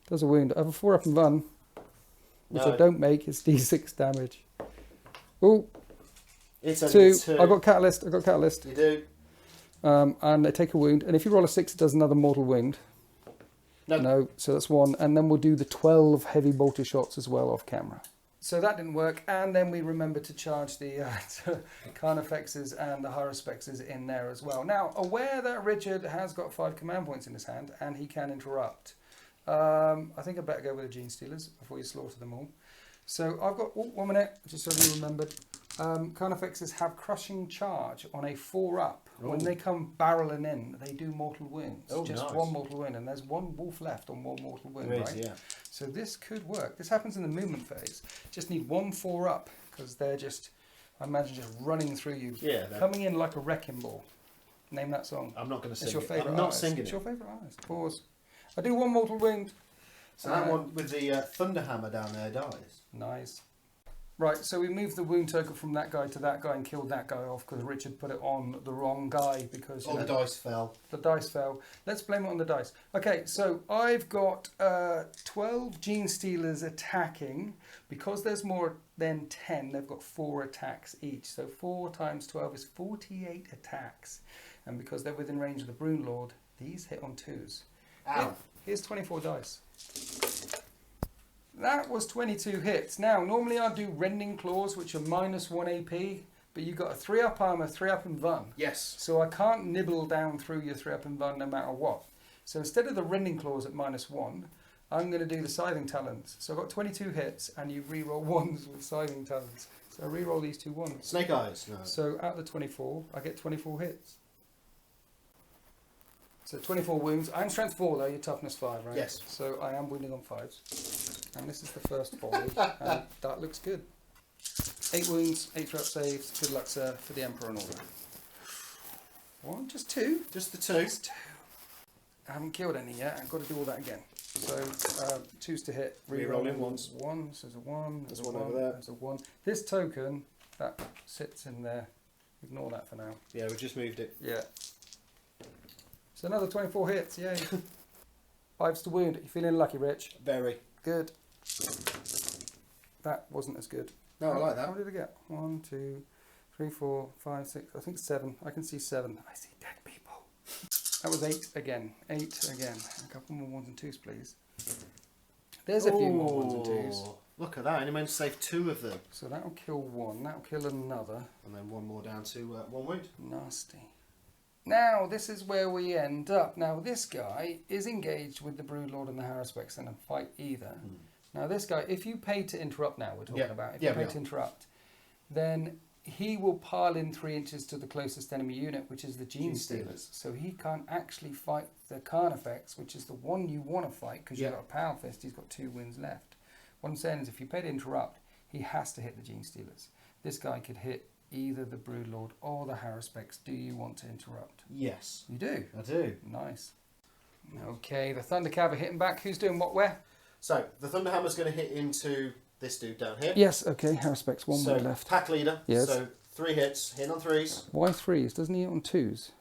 Does a wound. I have a 4 up and run, which No. I don't make. It's D6 damage. Oh, It's only 2. I got Catalyst. You do. And they take a wound. And if you roll a 6, it does another mortal wound. No. No, so that's 1. And then we'll do the 12 heavy bolter shots as well off camera. So that didn't work. And then we remembered to charge the Carnifexes and the Hyrospexes in there as well. Now, aware that Richard has got 5 command points in his hand and he can interrupt. I think I better go with the Gene Stealers before you slaughter them all. So I've got, 1 minute, just so you remembered. Carnifexes have Crushing Charge on a 4-up. When they come barreling in, they do mortal wounds. Just nice. 1 mortal wound, and there's 1 wolf left on 1 mortal wound, There right? is, yeah. So this could work. This happens in the movement phase. Just need 1 4-up, because they're just, I imagine, just running through you. Yeah. Coming in like a wrecking ball. Name that song. I'm not going to sing It's your it. favourite I'm not artist. singing It's it. your favourite artist. Pause. I do 1 mortal wound. So that one with the Thunderhammer down there dies. Nice. Right, so we moved the wound token from that guy to that guy and killed that guy off because Richard put it on the wrong guy because Oh, the dice fell. the dice fell. Let's blame it on the dice. Okay, so I've got 12 Gene Stealers attacking. Because there's more than 10, they've got 4 attacks each. So 4 times 12 is 48 attacks. And because they're within range of the Broodlord, these hit on 2s. Ow. Here's 24 dice. That was 22 hits. Now, normally I do Rending Claws, which are -1 AP, but you got a 3-up armor, 3-up in Vun. Yes. So I can't nibble down through your 3-up in Vun no matter what. So instead of the Rending Claws at -1, I'm going to do the Scything Talons. So I've got 22 hits, and you re-roll 1s with Scything Talons. So I re-roll these 2 1s. Snake Eyes. No. So out of the 24, I get 24 hits. So 24 wounds. I'm strength 4 though, you're toughness 5, right? Yes. So I am wounding on 5s. And this is the first volley, and that looks good. 8 wounds, 8 threat saves. Good luck, sir, for the Emperor and all that. 1, just 2. Just the 2. Just 2. I haven't killed any yet. I've got to do all that again. So 2s to hit. Re-rolling ones. 1. So there's a 1. There's one over there. There's a 1. This token that sits in there. Ignore that for now. Yeah, we just moved it. Yeah. So another 24 hits. Yay. 5s to wound. You feeling lucky, Rich? Very. Good. That wasn't as good. No, I like that. How did I get? 1, 2, 3, 4, 5, 6. I think 7. I can see 7. I see dead people. That was 8 again. 8 again. A couple more 1s and 2s, please. There's a few more 1s and 2s. Look at that. And he managed to save 2 of them. So that'll kill 1. That'll kill another. And then 1 more down to 1 wound. Nasty. Now, this is where we end up. Now, this guy is engaged with the Broodlord and the Haruspex in a fight either. Now, this guy, if you pay to interrupt now, we're talking about, if you pay to interrupt, then he will pile in 3 inches to the closest enemy unit, which is the Gene Stealers. So he can't actually fight the Carnifex, which is the one you want to fight, because you've got a Power Fist, he's got 2 wounds left. What I'm saying is, if you pay to interrupt, he has to hit the Gene Stealers. This guy could hit either the Broodlord or the Haruspex. Do you want to interrupt? Yes. You do? I do. Nice. Okay, the Thunder Cav are hitting back. Who's doing what where? So, the Thunderhammer's going to hit into this dude down here. Yes, okay, Haruspex, one way left. Pack leader. Yes. So, 3 hits, hitting on 3s. Why 3s? Doesn't he hit on 2s?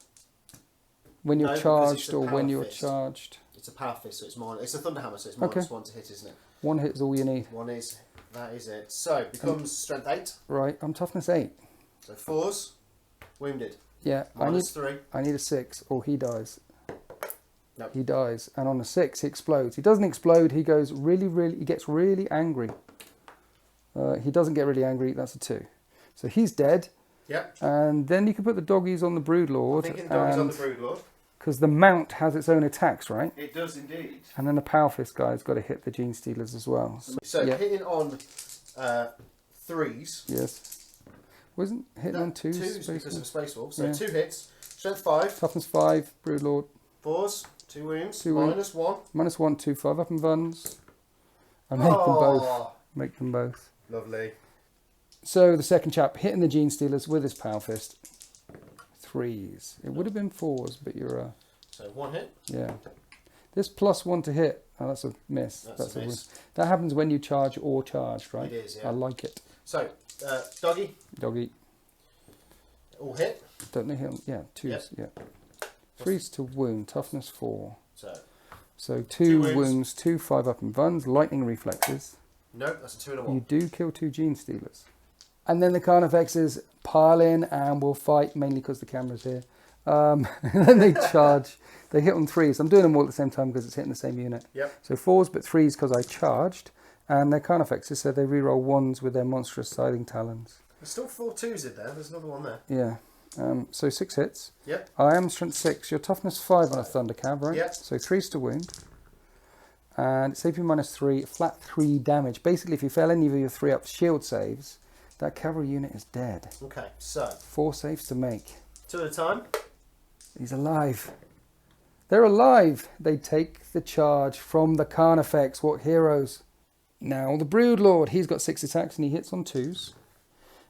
When you're No, because charged it's a or when power you're fist. charged? It's a Power Fist, so it's minus. It's a Thunderhammer, so it's -1 to hit, isn't it? 1 hit is all you need. That is it. So, becomes strength 8. Right, I'm toughness 8. So, 4s, wounded. Yeah, -3. I need a 6 or he dies. Nope. He dies, and on a 6 he explodes. He doesn't explode, he goes he gets really angry. He doesn't get really angry, that's a 2. So he's dead. Yep. And then you can put the doggies on the Broodlord. Thinking the doggies on the Broodlord. Because the mount has its own attacks, right? It does indeed. And then the Power Fist guy's got to hit the Gene Stealers as well. So hitting on 3s. Yes. Wasn't hitting on 2s? 2s because of Space Wolf. So Yeah. 2 hits. Strength 5. Toughness 5, Broodlord. 4s, 2 wounds. 2 wounds. -1. -1, 2, 5 up and buns. I make them both. Make them both. Lovely. So the second chap hitting the Gene Stealers with his Power Fist. 3s. It would have been 4s, but you're So 1 hit. yeah. This +1 to hit. Oh, that's a miss. That's a miss. That happens when you charge or charged, right? It is, yeah. I like it. So, doggy, Doggy. all hit. Don't they hit? Yeah, 2s. Yeah. 3s to wound. Toughness 4. So 2 wounds, 2 5 up and buns. Lightning reflexes. Nope, that's a 2 and a 1. You do kill 2 Gene Stealers. And then the Carnifexes pile in and will fight, mainly because the camera's here. And then they charge. They hit on 3s. I'm doing them all at the same time because it's hitting the same unit. Yep. So 4s, but 3s because I charged. And they're Carnifexes, so they reroll 1s with their monstrous scything talons. There's still 4 2s in there. There's another one there. Yeah. So 6 hits. Yep. I am strength 6. Your toughness 5 on a Thunder Cab, right? Yep. So 3s to wound. And it's AP -3, flat 3 damage. Basically, if you fail any of your 3-up shield saves, that cavalry unit is dead. Okay, so 4 saves to make. 2 at a time. He's alive. They're alive. They take the charge from the Carnifex. What heroes? Now, the Broodlord, he's got 6 attacks and he hits on 2s.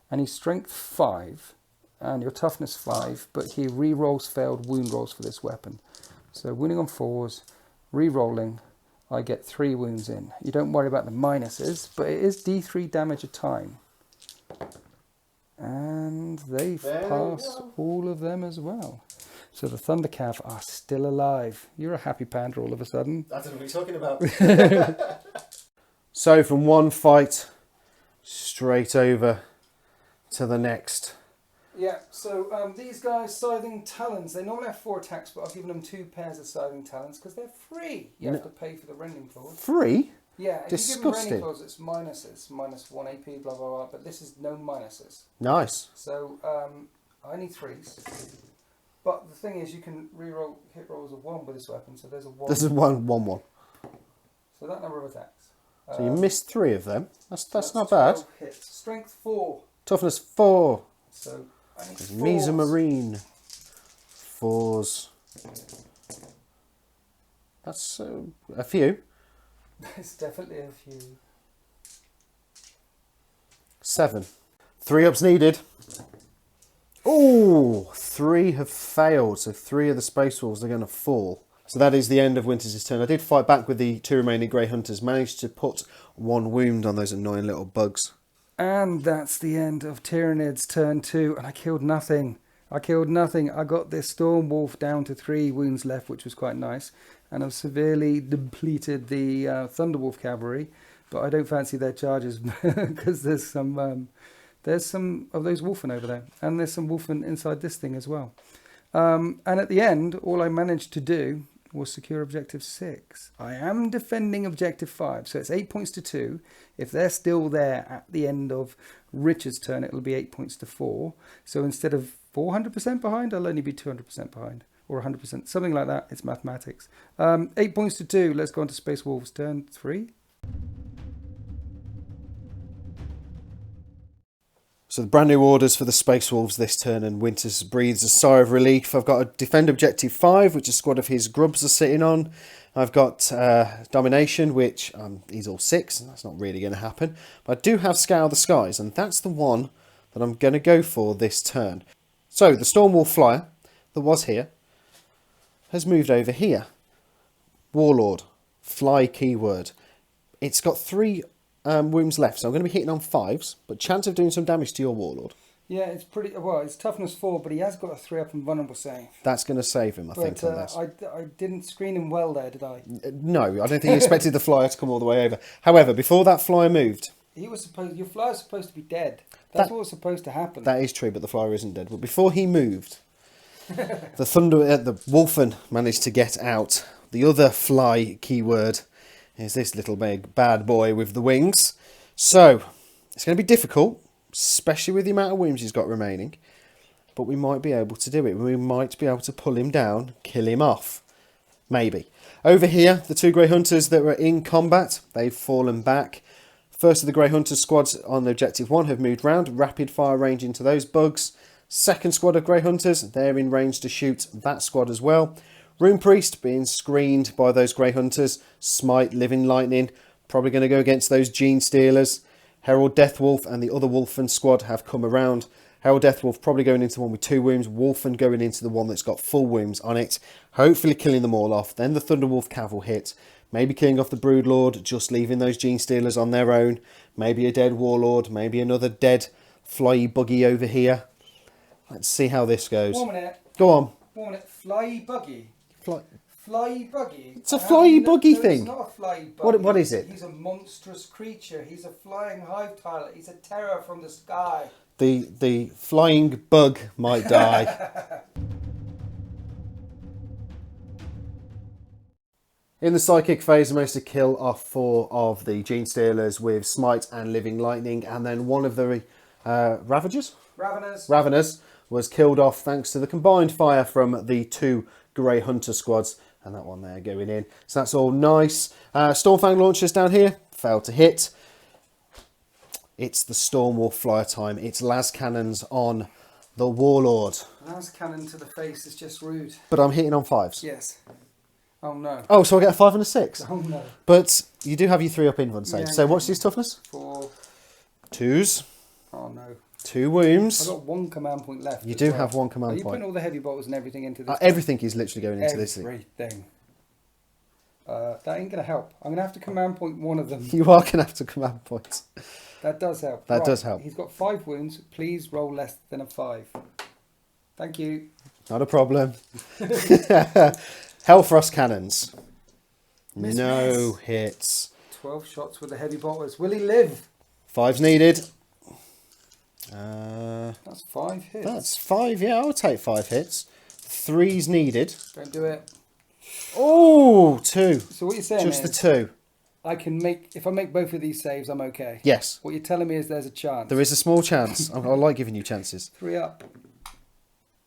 And he's strength 5. And your toughness 5. But he re-rolls failed wound rolls for this weapon. So wounding on 4s, re-rolling. I get 3 wounds in. You don't worry about the minuses, but it is D3 damage a time. And they pass all of them as well. So the Thunder Cav are still alive. You're a happy panda all of a sudden. I don't know what you're talking about. So from one fight straight over to the next. Yeah, so these guys, Scything Talons, they normally have 4 attacks, but I've given them 2 pairs of Scything Talons because they're free. You have to pay for the Rending Claws. Free? Yeah, if Disgusting. you give them Rending Claws, it's minuses, -1 AP, blah, blah, blah, but this is no minuses. Nice. So I need 3s. But the thing is, you can re-roll hit rolls of 1 with this weapon, so there's a 1. This is 1-1-1. So that number of attacks. So you missed 3 of them. That's not bad. 12 hits. Strength 4. Toughness 4. So I need 4s. Mesa Marine. 4s. That's a few. It's definitely a few. 7. 3 ups needed. Oh, 3 have failed. So 3 of the Space Wolves are going to fall. So that is the end of Winters' turn. I did fight back with the 2 remaining Grey Hunters. Managed to put 1 wound on those annoying little bugs. And that's the end of Tyranids turn 2. And I killed nothing. I got this Storm Wolf down to 3 wounds left, which was quite nice. And I've severely depleted the Thunderwolf cavalry. But I don't fancy their charges because there's some of those Wolfen over there. And there's some Wolfen inside this thing as well. And at the end, all I managed to do or secure objective 6. I am defending objective 5, so it's 8 points to 2. If they're still there at the end of Richard's turn, it'll be 8 points to 4. So instead of 400% behind, I'll only be 200% behind, or 100%, something like that. It's mathematics. 8 points to 2. Let's go on to Space Wolves turn 3. So the brand new orders for the Space Wolves this turn, and Winters breathes a sigh of relief. I've got a Defend Objective 5, which a squad of his grubs are sitting on. I've got Domination, which he's all 6, and that's not really going to happen. But I do have Scour the Skies, and that's the one that I'm going to go for this turn. So the Stormwolf Flyer that was here has moved over here. Warlord, fly keyword. It's got 3 wounds left, so I'm going to be hitting on 5s, but chance of doing some damage to your Warlord. Yeah, it's pretty well. It's toughness 4, but he has got a 3-up and vulnerable save. That's going to save him, I think, on this. I didn't screen him well there, did I? No, I don't think he expected the flyer to come all the way over. However, before that flyer moved, your flyer's supposed to be dead. That's what's supposed to happen. that is true, but the flyer isn't dead. But before he moved, the Wolfen managed to get out. The other fly keyword is this little big bad boy with the wings. So it's going to be difficult, especially with the amount of wounds he's got remaining. But we might be able to do it. We might be able to pull him down, kill him off. Maybe. Over here, the 2 Grey Hunters that were in combat, they've fallen back. First of the Grey Hunter squads on Objective 1 have moved round. Rapid fire range into those bugs. Second squad of Grey Hunters, they're in range to shoot that squad as well. Rune Priest being screened by those Grey Hunters. Smite, Living Lightning, probably going to go against those Gene Stealers. Herald Deathwolf and the other Wolfen squad have come around. Herald Deathwolf probably going into the one with 2 wounds. Wolfen going into the one that's got full wounds on it. Hopefully killing them all off. Then the Thunderwolf Caval hit. Maybe killing off the Broodlord, just leaving those Gene Stealers on their own. Maybe a dead Warlord, maybe another dead flyy buggy over here. Let's see how this goes. 1 minute. Go on. 1 minute. Fly buggy. Fly buggy. It's a flyy buggy no, thing. It's not a fly buggy. What is it? He's a monstrous creature. He's a flying hive tile. He's a terror from the sky. The flying bug might die. In the Psychic phase, I managed to kill off 4 of the Gene Stealers with Smite and Living Lightning, and then one of the Raveners was killed off thanks to the combined fire from the 2 Grey Hunter squads, and that one there going in. So that's all nice. Stormfang launchers down here, failed to hit. It's the Stormwolf Flyer time. It's las cannons on the Warlord. Las cannon to the face is just rude. But I'm hitting on 5s. Yes. Oh no. Oh, so I get a 5 and a 6. Oh no. But you do have your 3-up invuln save. Yeah, So what's his toughness? 4. 2s. Oh no. 2 wounds. I've got 1 command point left. You do have 1 command Are you point. putting all the heavy bolts and everything into this? Everything is literally going into this thing. Everything. That ain't going to help. I'm going to have to command point 1 of them. You are going to have to command points. That does help. That does help. He's got 5 wounds. Please roll less than a 5. Thank you. Not a problem. Hellfrost cannons. Miss. Hits. 12 shots with the heavy bolters. Will he live? 5's needed. That's 5 hits. That's 5, yeah, I'll take 5 hits. 3's needed. Don't do it. Oh, 2. So what you're saying Just is, the 2. if I make both of these saves, I'm okay. Yes. What you're telling me is there's a chance. There is a small chance. I like giving you chances. 3 up.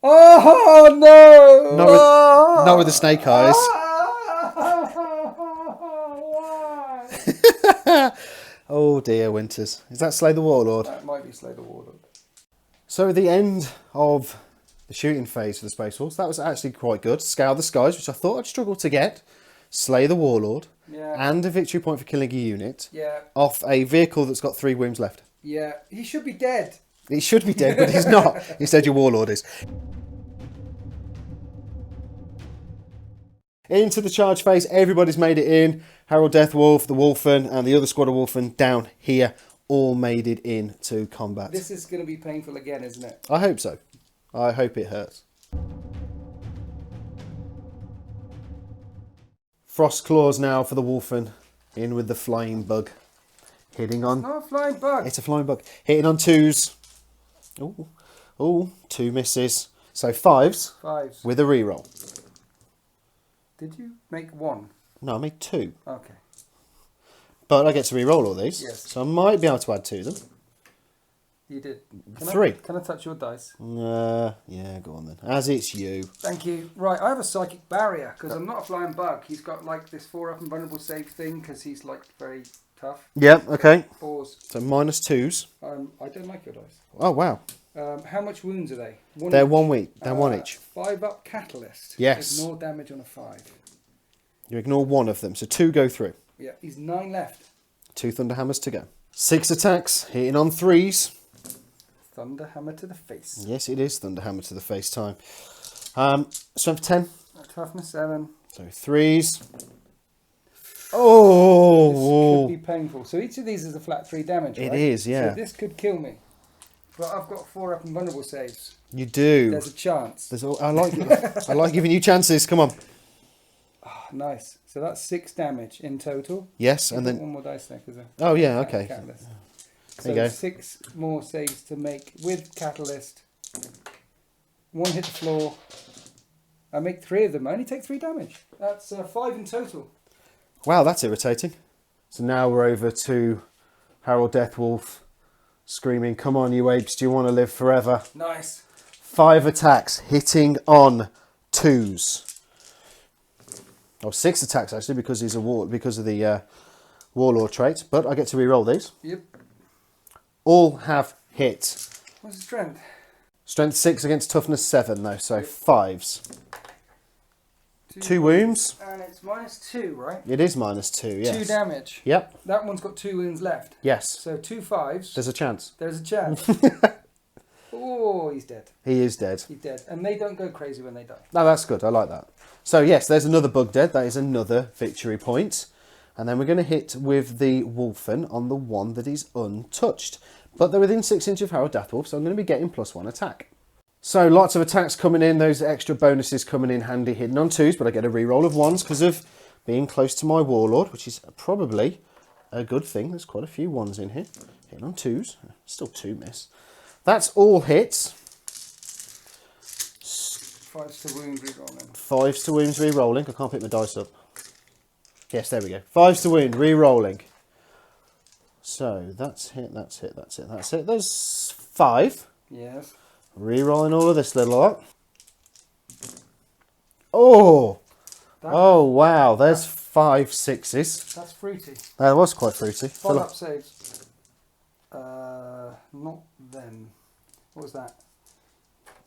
Oh no! Not with the snake eyes. Why? Oh dear, Winters. Is that Slay the Warlord? That might be Slay the Warlord. So at the end of the shooting phase for the Space Wolves, that was actually quite good. Scour the Skies, which I thought I'd struggle to get. Slay the Warlord. Yeah. And a victory point for killing a unit. Yeah. Off a vehicle that's got 3 wounds left. Yeah. He should be dead. He should be dead, but he's not. Instead, your Warlord is. Into the charge phase, everybody's made it in. Herald Deathwolf, the Wolfen, and the other squad of Wolfen down here all made it into combat. This is going to be painful again, isn't it? I hope so. I hope it hurts. Frost Claws now for the Wolfen. In with the Flying Bug. Hitting on... Not a flying bug. It's a Flying Bug. Hitting on 2s. Oh, 2 misses. So 5s. 5s. With a reroll. Did you make one? No, I made 2. Okay. But I get to re-roll all these. Yes. So I might be able to add 2 them. You did. 3. Can I touch your dice? Yeah, go on then. As it's you. Thank you. Right, I have a psychic barrier because I'm not a flying bug. He's got like this 4-up and vulnerable save thing because he's like very tough. Yep, okay. Fours. So -2s. I don't like your dice. Oh, wow. How much wounds are they? They're each. 1 week. They're 1 each. 5-up catalyst. Yes. Ignore damage on a 5. You ignore 1 of them, so 2 go through. Yeah, he's 9 left. 2 Thunderhammers to go. 6 attacks, hitting on 3s. Thunderhammer to the face. Yes, it is Thunderhammer to the face time. Strength 10. Toughness 7. So 3s. Oh! This could be painful. So each of these is a flat 3 damage, It right? is, yeah. So this could kill me. But I've got 4-up and vulnerable saves. You do. There's a chance. I like giving you chances. Come on. Oh, nice. So that's 6 damage in total. Yes, I've and got then... one more dice there. Oh, yeah, okay. Catalyst. There you go. 6 more saves to make with catalyst. 1 hit the floor. I make 3 of them. I only take 3 damage. That's 5 in total. Wow, that's irritating. So now we're over to Harold Deathwolf screaming, "Come on, you apes, do you want to live forever?" Nice. 5 attacks, hitting on 2s. Oh, 6 attacks actually, because he's because of the Warlord trait. But I get to re-roll these. Yep. All have hit. What's the strength? Strength 6 against toughness 7 though, so 5s. 2 wounds. And it's -2, right? It is -2, yes. 2 damage. Yep. That one's got 2 wounds left. Yes. So 2 5s. There's a chance. There's a chance. Oh, he's dead. He is dead. He's dead. And they don't go crazy when they die. No, that's good. I like that. So yes, there's another bug dead. That is another victory point. And then we're going to hit with the Wolfen on the one that is untouched. But they're within 6 inches of Harold Deathwolf, so I'm going to be getting +1 attack. So lots of attacks coming in, those extra bonuses coming in handy, hitting on 2s, but I get a reroll of 1s because of being close to my Warlord, which is probably a good thing. There's quite a few 1s in here. Hitting on 2s, still 2 miss. That's all hits. 5s to wound rerolling. 5s to wounds re-rolling. I can't pick my dice up. Yes, there we go. 5s to wound re-rolling. So that's hit, that's hit, that's it, that's it. There's 5. Yes. Re-rolling all of this little lot. Oh! Oh, wow. There's 5 6s. That's fruity. That was quite fruity. 5-up saves. Not then. What was that?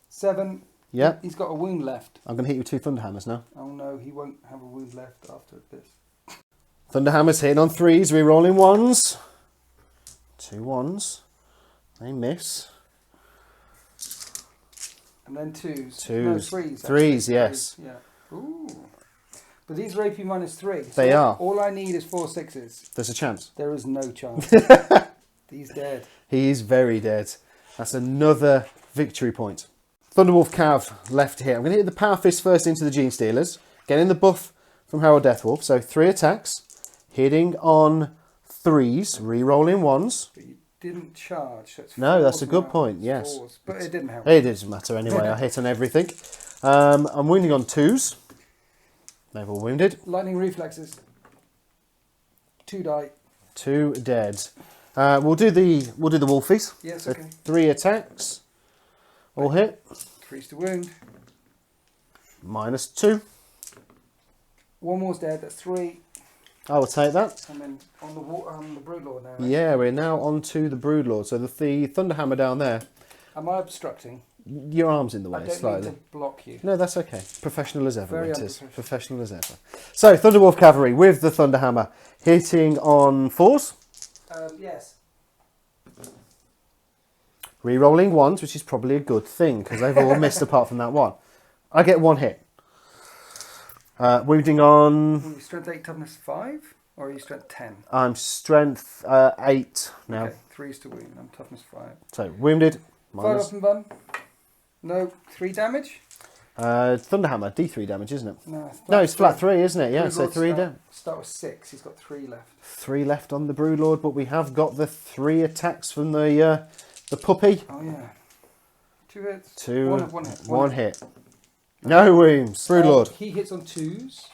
7. Yeah. He's got a wound left. I'm going to hit you with 2 Thunderhammers now. Oh no, he won't have a wound left after this. Thunderhammers hitting on 3s, re-rolling 1s. 2 1s. They miss. And then 2s. 2s. No, 3s. 3s, yes. Yeah. Ooh. But these are AP -3. So They are. All I need is 4 6s. There's a chance. There is no chance. He's dead. He is very dead. That's another victory point. Thunderwolf Cav left here. I'm going to hit the Power Fist first into the Gene Stealers. Getting the buff from Harold Deathwolf. So 3 attacks. Hitting on 3s. Re-rolling 1s. But you didn't charge. So it's No, that's 4s a good now. point, It's yes. 4s. But it didn't help. It doesn't matter anyway. I hit on everything. I'm wounding on 2s. They've all wounded. Lightning reflexes. 2 die. 2 dead. We'll do the Wolfies. Yes, So okay. 3 attacks. All hit. 3s to wound. -2. 1 more's dead. That's 3. I will take that. And then on the Broodlord now. Right? Yeah, we're now on to the Broodlord. So the Thunderhammer down there. Am I obstructing? Your arm's in the I way don't slightly. need to block you. No, that's okay. Professional as ever, Very it is. unprofessional. Professional as ever. So, Thunderwolf Cavalry with the Thunderhammer. Hitting on 4s. Yes. Re-rolling 1s, which is probably a good thing, because they've all missed apart from that one. I get 1 hit. Wounding on... Are you strength 8, toughness 5? Or are you strength 10? I'm strength 8 now. Okay, 3s to wound. I'm toughness 5. So, wounded. 5 Minus. up and bun. No, 3 damage? Thunderhammer, D3 damage, isn't it? No, It's flat 3, isn't it? Yeah, so Broodlord 3 down. Start with 6. He's got 3 left. 3 left on the Broodlord, but we have got the 3 attacks from the puppy. Oh yeah. 2 hits. 2. One hit. One hit. No wounds. Broodlord. He hits on 2s.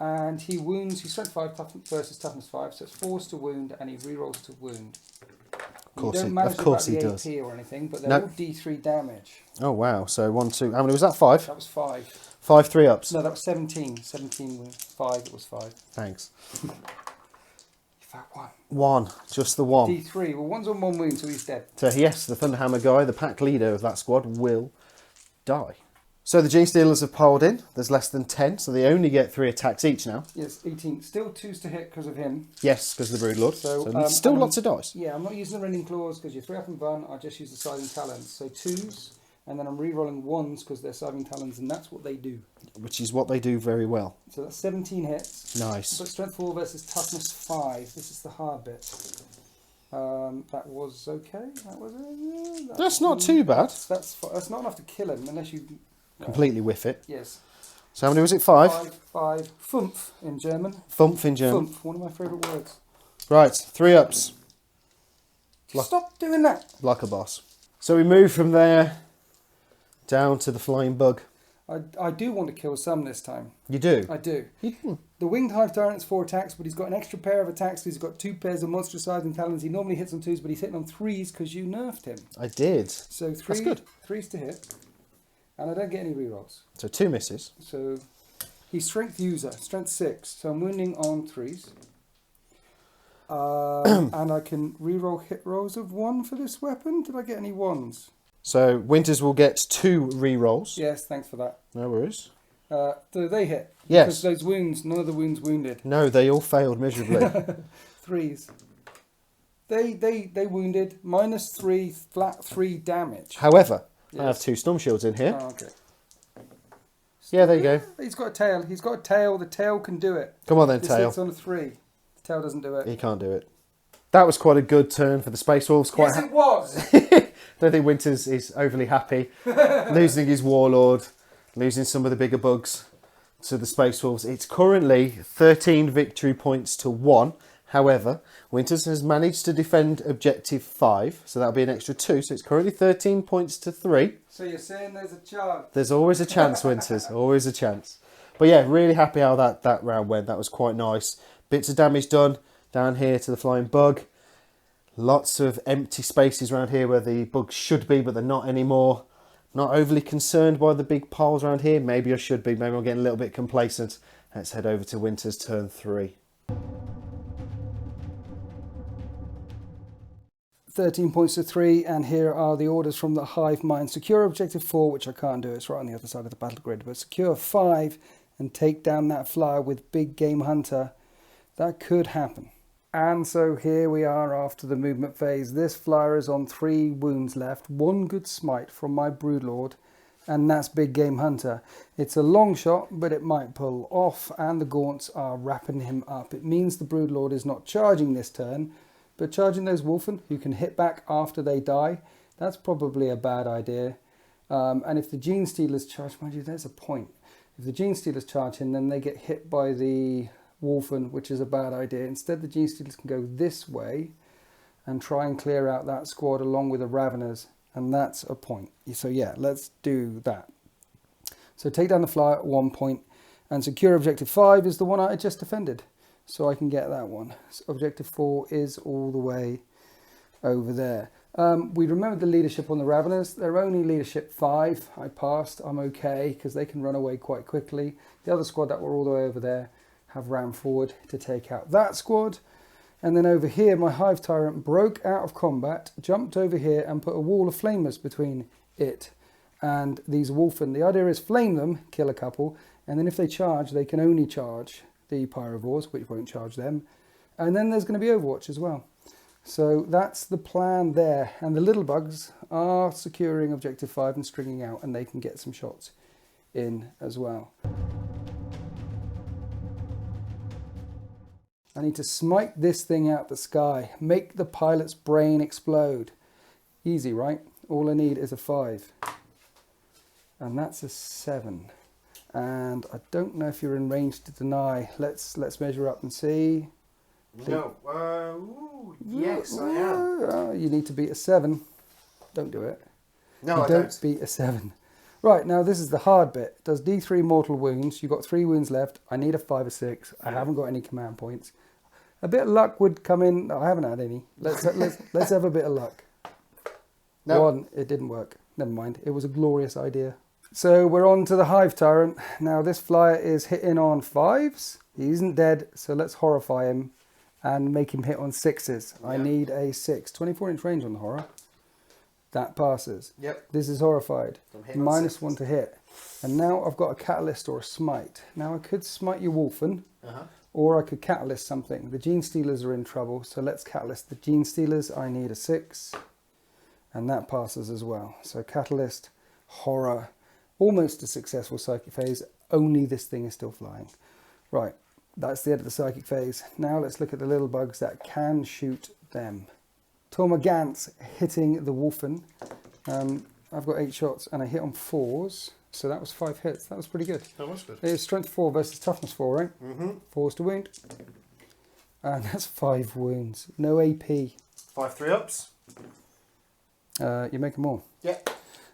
And he wounds, he's strength 5 versus toughness 5, so it's forced to wound and he rerolls to wound. You don't manage about the does. AP or anything, but they're No. all D3 damage. Oh wow! So 1, 2. How many was that? 5. That was 5. 5 3-ups. No, that was 17. 17 wounds. 5, it was 5. Thanks. You found 1. 1, just the 1. D3, well, one's on 1 wound, so he's dead. So yes, the Thunderhammer guy, the pack leader of that squad, will die. So the Gene Stealers have piled in. There's less than 10, so they only get 3 attacks each now. Yes, 18. Still 2s to hit because of him. Yes, because of the Broodlord. So, still lots of dice. Yeah, I'm not using the Rending Claws because you're 3 up and Bun. I just use the Scything Talons. So 2s, and then I'm re-rolling 1s because they're Scything Talons, and that's what they do. Which is what they do very well. So that's 17 hits. Nice. But Strength 4 versus Toughness 5. This is the hard bit. That was okay. That's not too bad. That's not enough to kill him unless you... Completely whiff it. Yes. So how many was it? 5? 5. Fumpf in German. Thumph in German. Fumpf, one of my favourite words. Right, 3-ups. Stop doing that. Like a boss. So we move from there down to the Flying Bug. I do want to kill some this time. You do? I do. The Winged Hive Tyrant's 4 attacks, but he's got an extra pair of attacks. He's got 2 pairs of monstrous Scything Talons. He normally hits on 2s, but he's hitting on 3s because you nerfed him. I did. So That's good. 3s to hit. And I don't get any rerolls. So 2 misses. So he's Strength User, Strength 6. So I'm wounding on 3s. And I can reroll hit rolls of 1 for this weapon. Did I get any 1s? So Winters will get 2 re-rolls. Yes, thanks for that. No worries. Do they hit? Yes. Because those wounds, none of the wounds wounded. No, they all failed miserably. 3s. They wounded. -3, flat 3 damage. However, I Yes. have 2 Storm Shields in here. Oh, okay. Yeah, there you go. He's got a tail. He's got a tail. The tail can do it. Come on then, This Tail. hits on a 3. The tail doesn't do it. He can't do it. That was quite a good turn for the Space Wolves. Quite Yes, it was. Don't think Winters is overly happy. Losing his Warlord, losing some of the bigger bugs to the Space Wolves. It's currently 13 victory points to 1. However, Winters has managed to defend objective 5, so that'll be an extra 2. So it's currently 13 points to 3. So you're saying there's a chance? There's always a chance, Winters. Always a chance. But yeah, really happy how that round went. That was quite nice. Bits of damage done down here to the Flying Bug. Lots of empty spaces around here where the bugs should be, but they're not anymore. Not overly concerned by the big piles around here. Maybe I should be. Maybe I'm getting a little bit complacent. Let's head over to Winters turn 3. 13 points to 3, and here are the orders from the Hive Mind. Secure objective 4, which I can't do. It's right on the other side of the battle grid. But secure 5 and take down that flyer with Big Game Hunter. That could happen. And so here we are after the movement phase. This flyer is on 3 wounds left. 1 good smite from my Broodlord, and that's Big Game Hunter. It's a long shot, but it might pull off, and the Gaunts are wrapping him up. It means the Broodlord is not charging this turn, but charging those Wolfen who can hit back after they die. That's probably a bad idea. And if the Gene Stealers charge, mind you, there's a point. If the Gene Stealers charge him, then they get hit by the Wolfen, which is a bad idea. Instead, the Gene Stealers can go this way and try and clear out that squad along with the Raveners, and that's a point. So yeah, let's do that. So take down the flyer at 1 point, and secure objective 5 is the one I just defended, so I can get that one. So objective 4 is all the way over there. We remembered the leadership on the Raveners. They're only leadership 5. I passed. I'm okay because they can run away quite quickly. The other squad that were all the way over there have ran forward to take out that squad. And then over here, my Hive Tyrant broke out of combat, jumped over here and put a wall of flamers between it and these Wolfen. The idea is flame them, kill a couple, and then if they charge, they can only charge the Pyrovores, which won't charge them. And then there's going to be Overwatch as well. So that's the plan there. And the little bugs are securing objective 5 and stringing out, and they can get some shots in as well. I need to smite this thing out the sky. Make the pilot's brain explode. Easy, right? All I need is a 5. And that's a 7. And I don't know if you're in range to deny. Let's measure up and see. No. Yes, I am. You need to beat a 7. Don't do it. No, you I don't don't. beat a 7. Right, now this is the hard bit. It does D3 mortal wounds. You've got 3 wounds left. I need a 5 or 6. I haven't got any command points. A bit of luck would come in. No, I haven't had any. Let's have a bit of luck. No. 1, it didn't work. Never mind. It was a glorious idea. So we're on to the Hive Tyrant. Now this flyer is hitting on 5s. He isn't dead, so let's horrify him and make him hit on 6s. I need a 6. 24-inch range on the horror. That passes. Yep. This is horrified. -1 -1 to hit. And now I've got a catalyst or a smite. Now I could smite your Wolfen, or I could catalyst something. The Gene Stealers are in trouble, so let's catalyst the Gene Stealers. I need a 6. And that passes as well. So catalyst, horror, almost a successful psychic phase. Only this thing is still flying. Right, that's the end of the psychic phase. Now let's look at the little bugs that can shoot them. Tormagant's hitting the Wolfen. I've got 8 shots and I hit on 4s. So that was 5 hits. That was pretty good. That was good. It is strength 4 versus toughness 4, right? 4s to wound. And that's 5 wounds. No AP. 5 3-ups. You make them more. Yeah.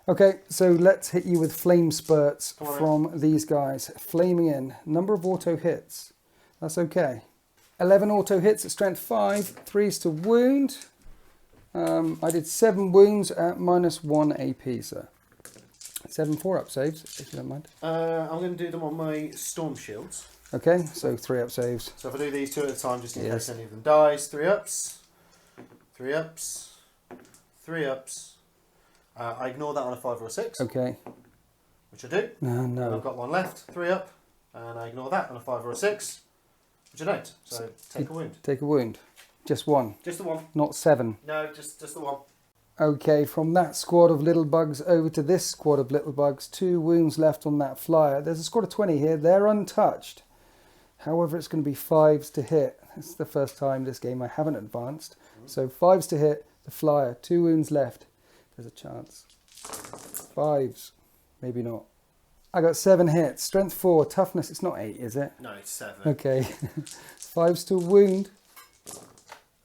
Okay, so let's hit you with flame spurts from these guys. Flaming in. Number of auto hits. That's okay. 11 auto hits at strength 5. 3s to wound. I did 7 wounds at -1 AP, sir. 7 4-up saves, if you don't mind. I'm going to do them on my Storm Shields. Okay, so 3-up saves. So if I do these 2 at a time, just in case any of them dies. 3-ups. 3-ups. 3-ups. I ignore that on a 5 or a 6. Okay. Which I do. No. And I've got 1 left. 3-up. And I ignore that on a 5 or a 6. Which I don't. So take a wound. Take a wound. Just 1. Just the 1. Not 7. No, just the 1. Okay, from that squad of little bugs over to this squad of little bugs. 2 wounds left on that flyer. There's a squad of 20 here. They're untouched. However, it's going to be 5s to hit. It's the first time this game I haven't advanced. So 5s to hit the flyer. 2 wounds left. There's a chance. 5s. Maybe not. I got 7 hits. Strength 4. Toughness. It's not 8, is it? No, it's 7. Okay. 5s to wound.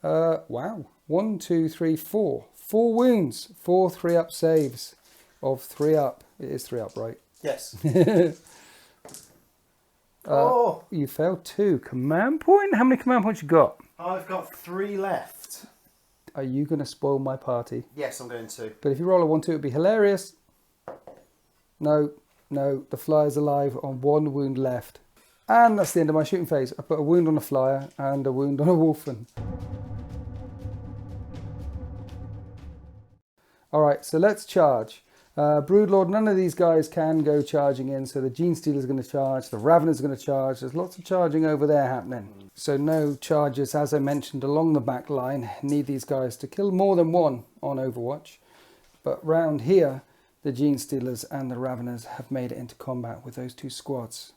Wow. 1, 2, 3, 4. 4 wounds. 4 3-up saves of 3-up. It is 3-up, right? Yes. You failed 2. Command point? How many command points you got? I've got 3 left. Are you going to spoil my party? Yes, I'm going to. But if you roll a 1-2, it'd be hilarious. No. The flyer's alive on 1 wound left. And that's the end of my shooting phase. I put a wound on a flyer and a wound on a wolfen. Alright, so let's charge. Broodlord, none of these guys can go charging in, so the Gene Stealer's going to charge, the Ravener's going to charge. There's lots of charging over there happening. So no charges, as I mentioned, along the back line. Need these guys to kill more than 1 on Overwatch. But round here, the Gene Stealers and the Raveners have made it into combat with those 2 squads.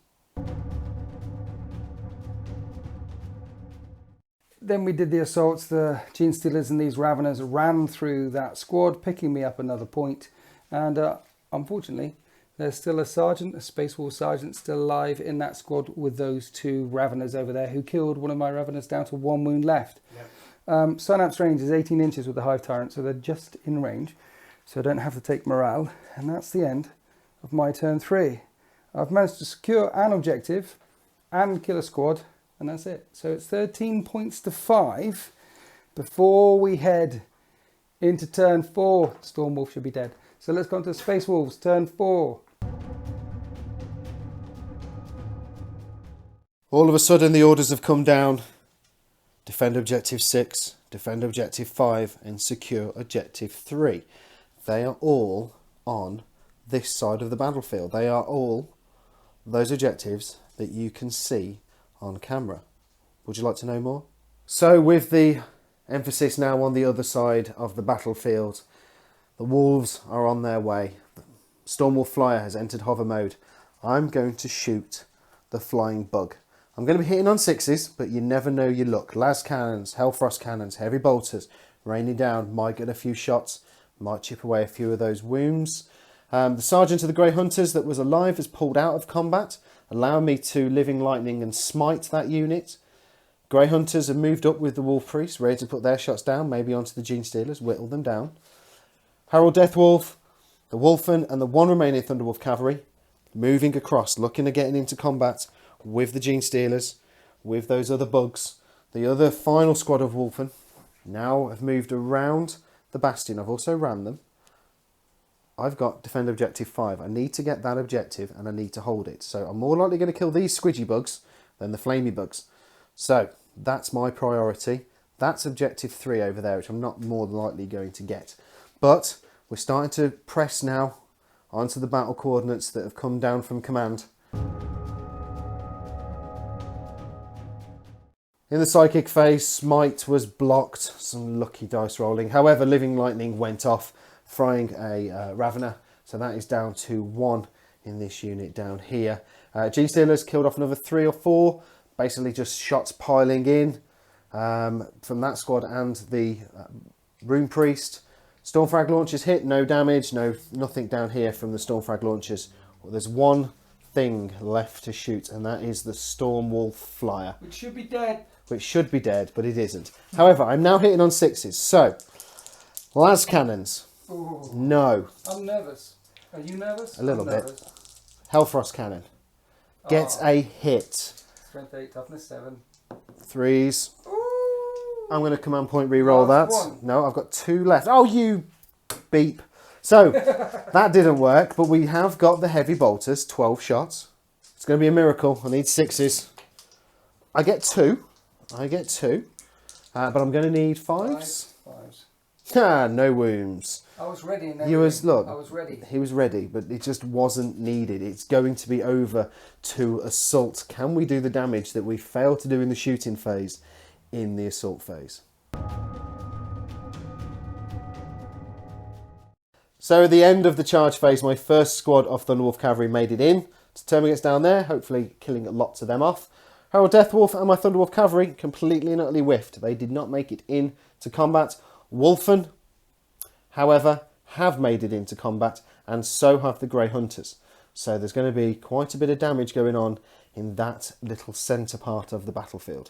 Then we did the assaults. The Gene Stealers and these Raveners ran through that squad, picking me up another point. And unfortunately, there's still a sergeant, a Space Wolf sergeant, still alive in that squad with those 2 Raveners over there who killed one of my Raveners down to 1 wound left. Yep. Synapse range is 18 inches with the Hive Tyrant, so they're just in range. So I don't have to take morale. And that's the end of my turn 3. I've managed to secure an objective and kill a squad. And that's it. So it's 13 points to 5 before we head into turn 4. Stormwolf should be dead. So let's go on to Space Wolves, turn 4. All of a sudden the orders have come down. Defend objective 6, defend objective 5 and secure objective 3. They are all on this side of the battlefield. They are all those objectives that you can see on camera. Would you like to know more? So with the emphasis now on the other side of the battlefield, the wolves are on their way. Stormwolf Flyer has entered hover mode. I'm going to shoot the flying bug. I'm going to be hitting on 6s, but you never know your luck. Las cannons, Hellfrost cannons, heavy bolters, raining down, might get a few shots, might chip away a few of those wounds. The Sergeant of the Grey Hunters that was alive has pulled out of combat, allowing me to Living Lightning and smite that unit. Grey Hunters have moved up with the Wolf Priests, ready to put their shots down, maybe onto the Gene Stealers, whittle them down. Herald Deathwolf the Wolfen and the one remaining Thunderwolf Cavalry moving across, looking at getting into combat with the Gene Stealers, with those other bugs. The other final squad of Wolfen now have moved around the Bastion. I've also ran them. I've got defend objective 5. I need to get that objective and I need to hold it. So I'm more likely going to kill these squidgy bugs than the flamey bugs. So that's my priority. That's objective 3 over there, which I'm not more than likely going to get. But we're starting to press now onto the battle coordinates that have come down from command. In the psychic phase, Smite was blocked. Some lucky dice rolling. However, Living Lightning went off, frying a Ravener. So that is down to 1 in this unit down here. G-Stealers killed off another 3 or 4. Basically just shots piling in from that squad and the Rune Priest. Stormfrag launchers hit, no damage, nothing down here from the Stormfrag launchers. Well, there's one thing left to shoot, and that is the Stormwolf Flyer. Which should be dead. Which should be dead, but it isn't. However, I'm now hitting on 6s. So, las cannons. Ooh. No. I'm nervous. Are you nervous? A little bit. Nervous. Hellfrost cannon. Gets a hit. Strength 8, toughness 7. 3s. Ooh. I'm going to command point re-roll that. Last one. No, I've got 2 left. Oh, you beep. So, that didn't work, but we have got the heavy bolters, 12 shots. It's going to be a miracle. I need 6s. I get 2. But I'm going to need 5s. 5s. Ah, no wounds. I was ready. And I was ready. He was ready, but it just wasn't needed. It's going to be over to assault. Can we do the damage that we failed to do in the shooting phase in the assault phase? So at the end of the charge phase, my first squad of Thunderwolf Cavalry made it in to Termagants down there, hopefully killing lots of them off. Herald Deathwolf and my Thunderwolf Cavalry completely and utterly whiffed. They did not make it in to combat. Wolfen, however, have made it into combat, and so have the Grey Hunters. So there's going to be quite a bit of damage going on in that little centre part of the battlefield.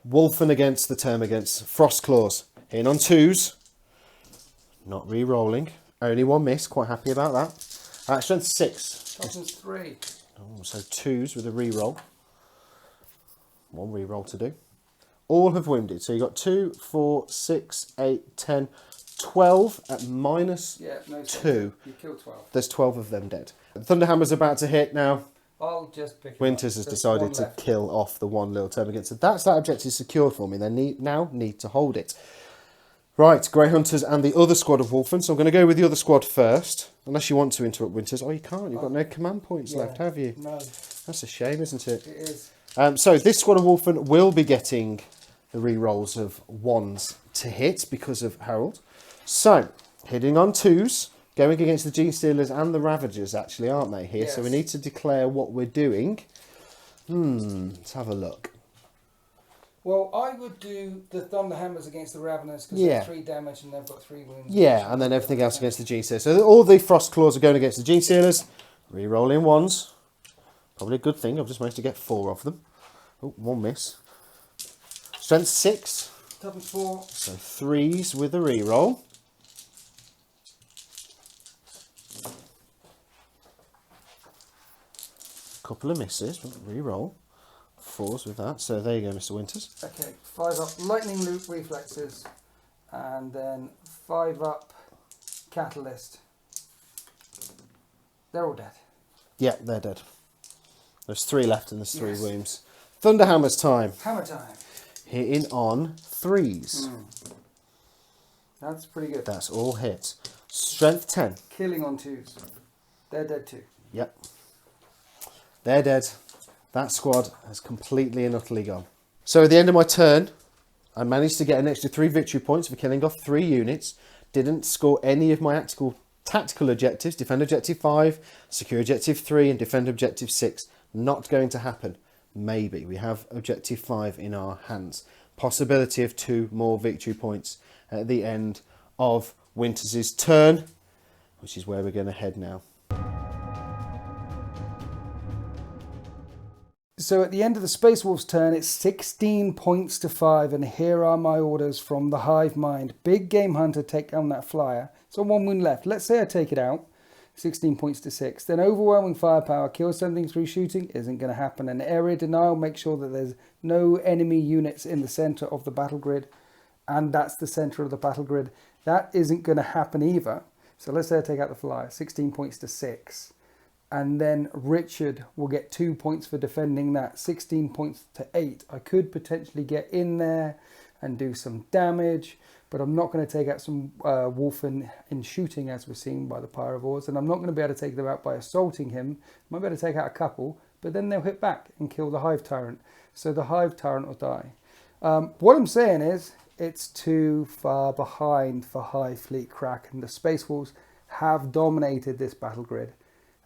Wolfen against the Termagants. Frost Claws. In on 2s. Not re-rolling. Only 1 miss. Quite happy about that. Strength 6. Toughness 3. Oh, so 2s with a re-roll. 1 re-roll to do. All have wounded. So you've got 2, 4, 6, 8, 10, 12 at minus 2. You killed 12. There's 12 of them dead. Thunderhammer's about to hit now. I'll just pick it Winters has decided to kill off the one little Termagant. So that's that objective secured for me. They now need to hold it. Right, Grey Hunters and the other squad of Wolfen. So I'm going to go with the other squad first. Unless you want to interrupt Winters. Oh, you can't. You've got no command points left, have you? No. That's a shame, isn't it? It is. So this squad of Wolfen will be getting the re-rolls of 1s to hit because of Herald. So, hitting on 2s. Going against the Gene Stealers and the Ravagers, actually, aren't they, here? Yes. So we need to declare what we're doing. Let's have a look. Well, I would do the Thunderhammers against the Raveners because they're 3 damage and they've got 3 wounds. Yeah, and then everything else against the Gene Stealers. So all the Frost Claws are going against the Gene Stealers. Re-rolling 1s. Probably a good thing. I've just managed to get 4 of them. Oh, 1 miss. Strength 6. Toughness 4. So 3s with a re-roll. Couple of misses, re-roll. 4s with that. So there you go, Mr. Winters. Okay, 5 up Lightning Loop Reflexes, and then 5 up Catalyst. They're all dead. Yeah, they're dead. There's 3 left and there's 3 wounds. Thunderhammer's time. Hammer time. Hitting on 3s. That's pretty good. That's all hits. Strength 10. Killing on 2s. They're dead too. Yep. They're dead. That squad has completely and utterly gone. So at the end of my turn, I managed to get an extra 3 victory points for killing off 3 units. Didn't score any of my tactical objectives. Defend objective 5, secure objective 3, and defend objective 6. Not going to happen. Maybe. We have objective 5 in our hands. Possibility of 2 more victory points at the end of Winters' turn, which is where we're going to head now. So at the end of the Space Wolves turn, it's 16 points to 5, and here are my orders from the Hive Mind. Big Game Hunter, take down that flyer. So 1 wound left. Let's say I take it out, 16 points to 6. Then Overwhelming Firepower, kill something through shooting, isn't going to happen. And Area Denial, make sure that there's no enemy units in the center of the battle grid. And that's the center of the battle grid. That isn't going to happen either. So let's say I take out the flyer, 16 points to 6. And then Richard will get 2 points for defending that, 16 points to 8. I could potentially get in there and do some damage, but I'm not going to take out some wolf in shooting, as we're seeing by the Pyrovores, and I'm not going to be able to take them out by assaulting him. I might be able to take out a couple, but then they'll hit back and kill the Hive Tyrant. So the Hive Tyrant will die. What I'm saying is, it's too far behind for Hive Fleet Kraken. The Space Wolves have dominated this battle grid.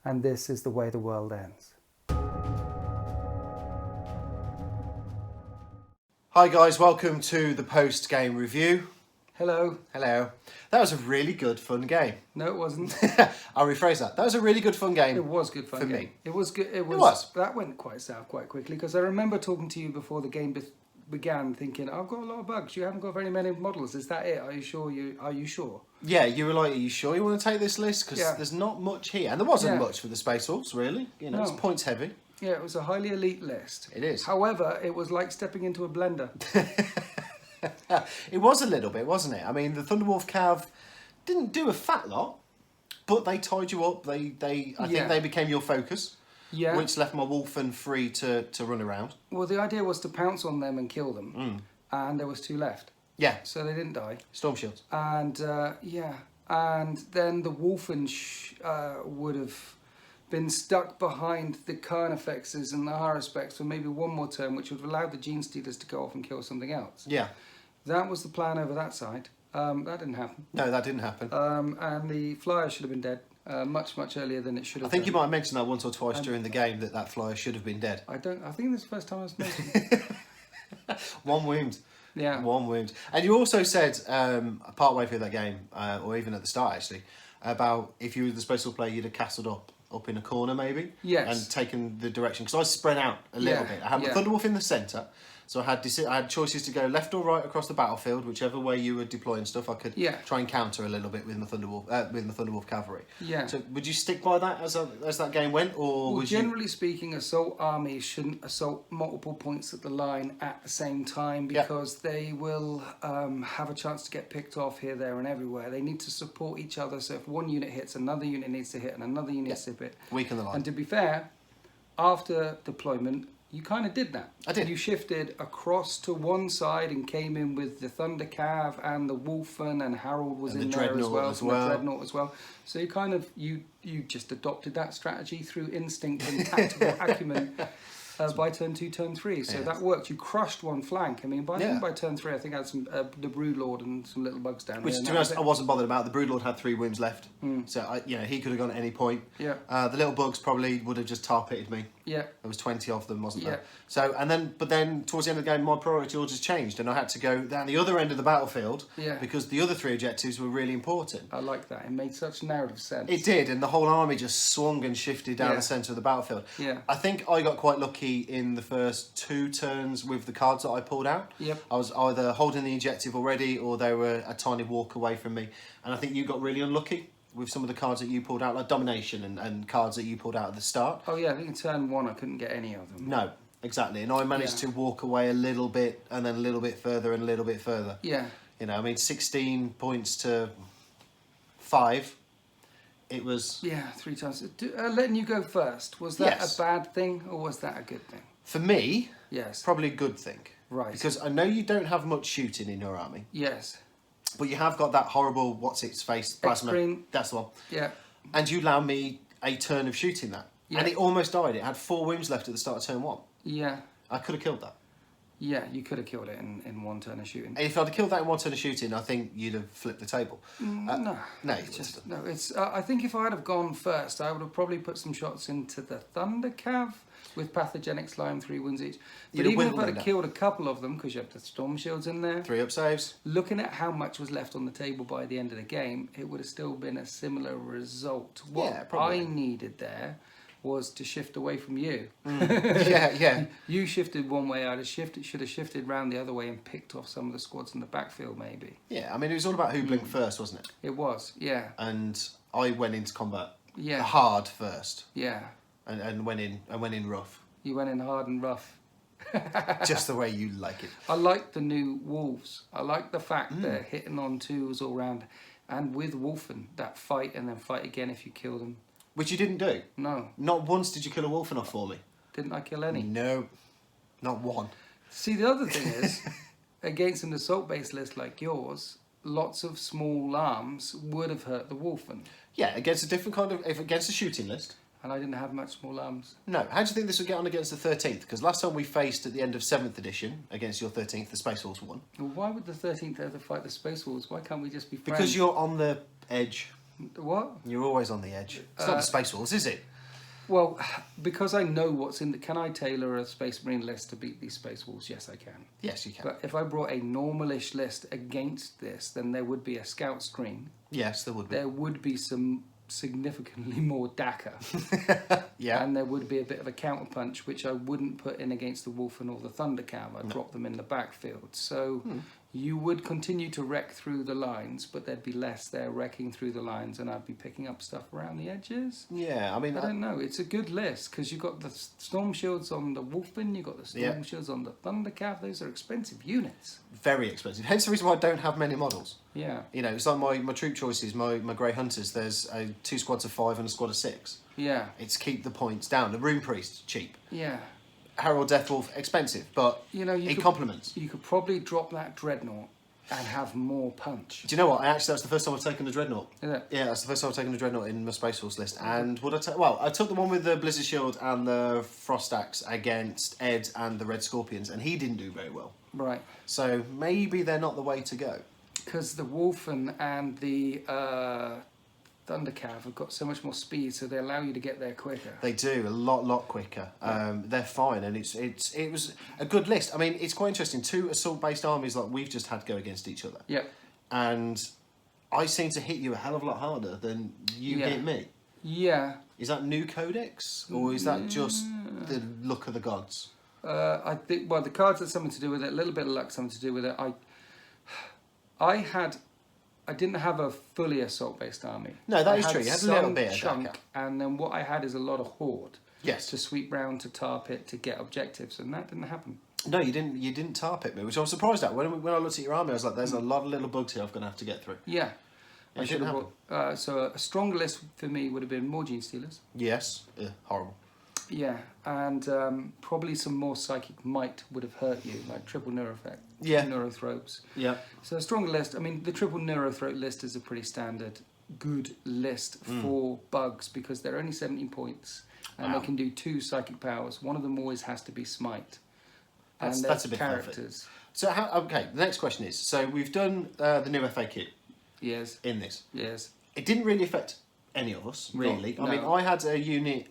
And this is the way the world ends. Hi guys, welcome to the post-game review. Hello. Hello. That was a really good fun game. No, it wasn't. I'll rephrase that. That was a really good fun game. It was good fun for game. me. It was good. It was. That went quite south quite quickly, because I remember talking to you before the game began, thinking, I've got a lot of bugs. You haven't got very many models. Is that it? Are you sure? Are you sure? Yeah, you were like, are you sure you want to take this list? Because Yeah. there's not much here. And there wasn't much for the Space Wolves, really. You know, No. it's points heavy. Yeah, it was a highly elite list. It is. However, it was like stepping into a blender. It was a little bit, wasn't it? I mean, the Thunderwolf Cav didn't do a fat lot, but they tied you up. I think they became your focus. Yeah. Which left my Wolfen free to run around. Well, the idea was to pounce on them and kill them. And there was 2 left. Yeah. So they didn't die. Storm Shields. And and then the Wolfen would have been stuck behind the Carnifexes and the Haruspecs for maybe one more turn, which would have allowed the Gene Stealers to go off and kill something else. Yeah. That was the plan over that side. That didn't happen. No, that didn't happen. And the Flyer should have been dead much earlier than it should have I think been. you might have mentioned that once or twice during the game, that flyer should have been dead. I think this is the first time I was mentioned. 1 wound. Yeah. 1 wound. And you also said, part way through that game, or even at the start actually, about if you were the Space Wolf player, you'd have castled up in a corner maybe. Yes. And taken the direction. Because I spread out a little bit. I had my Thunderwolf in the centre. So I had choices to go left or right across the battlefield, whichever way you were deploying stuff. I could try and counter a little bit with my Thunderwolf cavalry. Yeah. So would you stick by that as that game went, or would generally speaking, assault armies shouldn't assault multiple points at the line at the same time, because they will have a chance to get picked off here, there, and everywhere. They need to support each other. So if one unit hits, another unit needs to hit, and another unit needs to hit. Weaken the line. And to be fair, after deployment, you kind of did that. I did. You shifted across to one side and came in with the Thunder Cav and the Wolfen, and Harold was in there as well. The Dreadnought as well. So you kind of you just adopted that strategy through instinct and tactical acumen by turn 2, turn 3. So that worked. You crushed one flank. I mean, by turn 3, I think I had some the Broodlord and some little bugs down Which, there. to be honest, I wasn't bothered about. The Broodlord had 3 wounds left, so he could have gone at any point. Yeah. The little bugs probably would have just tar-pitted me. Yeah. There was 20 of them, wasn't there? Yeah. So, but then towards the end of the game, my priority orders changed, and I had to go down the other end of the battlefield. Yeah. Because the other 3 objectives were really important. I like that. It made such narrative sense. It did, and the whole army just swung and shifted down the centre of the battlefield. Yeah. I think I got quite lucky in the first 2 turns with the cards that I pulled out. Yep. I was either holding the objective already, or they were a tiny walk away from me. And I think you got really unlucky with some of the cards that you pulled out, like Domination and cards that you pulled out at the start. Oh yeah, I think in turn 1 I couldn't get any of them. No, exactly. And I managed to walk away a little bit, and then a little bit further, and a little bit further. Yeah. You know, I mean, 16 points to 5. It was... Yeah, 3 times. Letting you go first, was that a bad thing, or was that a good thing? For me, yes, probably a good thing. Right. Because I know you don't have much shooting in your army. Yes. But you have got that horrible, what's-its-face, plasma. X-Green. That's the one. Yeah. And you allowed me a turn of shooting that. Yeah. And it almost died. It had 4 wounds left at the start of turn 1. Yeah. I could have killed that. Yeah, you could have killed it in 1 turn of shooting. If I'd have killed that in 1 turn of shooting, I think you'd have flipped the table. No. No, It's just, no, it's. I think if I'd have gone first, I would have probably put some shots into the Thunder Cav with Pathogenic Slime, 3 wounds each. But even if I'd have killed a couple of them, because you have the Storm Shields in there, 3 up saves. looking at how much was left on the table by the end of the game, it would have still been a similar result. What Yeah, probably. I needed there was to shift away from you. Yeah. You shifted one way, should have shifted round the other way and picked off some of the squads in the backfield, maybe. Yeah, I mean, it was all about who blinked first, wasn't it? It was, yeah. And I went into combat Yeah. hard first. Yeah. And went in rough. You went in hard and rough. Just the way you like it. I like the new wolves. I like the fact they're hitting on twos all round. And with wolfen, that fight and then fight again if you kill them. Which you didn't do. No. Not once did you kill a wolf enough for me. Didn't I kill any? No. Not one. See, the other thing is, against an assault-based list like yours, lots of small arms would have hurt the wolfen. Yeah, against a different kind of... against a shooting list. And I didn't have much small arms. No. How do you think this would get on against the 13th? Because last time we faced at the end of 7th edition against your 13th, the Space Wolves won. Well, why would the 13th have to fight the Space Wolves? Why can't we just be friends? Because you're on the edge. What? You're always on the edge. It's not the Space Wolves, is it? Well, because I know what's in the... Can I tailor a Space Marine list to beat these Space Wolves? Yes, I can. Yes, you can. But if I brought a normalish list against this, then there would be a scout screen. Yes, there would be. There would be some significantly more Dakar. Yeah. And there would be a bit of a counterpunch, which I wouldn't put in against the Wolfen or the Thundercav. I'd drop them in the backfield. So you would continue to wreck through the lines, but there'd be less there wrecking through the lines, and I'd be picking up stuff around the edges. Yeah, I mean... I don't know. It's a good list, because you've got the Storm Shields on the Wolfen, you've got the Storm Shields on the Thundercav. Those are expensive units. Very expensive. Hence the reason why I don't have many models. Yeah. You know, it's like my troop choices, my Grey Hunters, there's 2 squads of 5 and a squad of 6. Yeah. It's keep the points down. The Rune Priest, cheap. Yeah. Herald Deathwolf, expensive, but it complements. You could probably drop that Dreadnought and have more punch. Do you know what? That's the first time I've taken a Dreadnought. Is it? Yeah, that's the first time I've taken a Dreadnought in my Space Force list. And would I take... Well, I took the one with the Blizzard Shield and the Frost Axe against Ed and the Red Scorpions, and he didn't do very well. Right. So maybe they're not the way to go. Because the Wolfen and the Thundercav have got so much more speed, so they allow you to get there quicker. They do, a lot quicker. They're fine, and it was a good list. I mean, it's quite interesting. 2 assault-based armies like we've just had go against each other. Yep. And I seem to hit you a hell of a lot harder than you hit me. Yeah. Is that new codex, or is that just the luck of the gods? I think, well, the cards had something to do with it, a little bit of luck, something to do with it. I didn't have a fully assault-based army. No, that I is had true. You had a little some bit of chunk, Dakar. and then what I had is a lot of horde. Yes. To sweep round to tar pit to get objectives, and that didn't happen. No, you didn't. You didn't tar pit me, which I was surprised at. When I looked at your army, I was like, "There's a lot of little bugs here I'm going to have to get through." Yeah. It didn't happen. So a stronger list for me would have been more Gene Stealers. Yes, horrible. Yeah, and probably some more Psychic Might would have hurt you, like triple Neurothreat. Yeah. Neurothropes. Yeah. So a stronger list. I mean, the triple Neurothroat list is a pretty standard, good list for bugs because they're only 17 points and they can do 2 psychic powers. One of them always has to be Smite. That's a bit characters. So okay, the next question is: so we've done the new FAQ Yes. in this. Yes. It didn't really affect any of us, really. No. I mean, I had a unit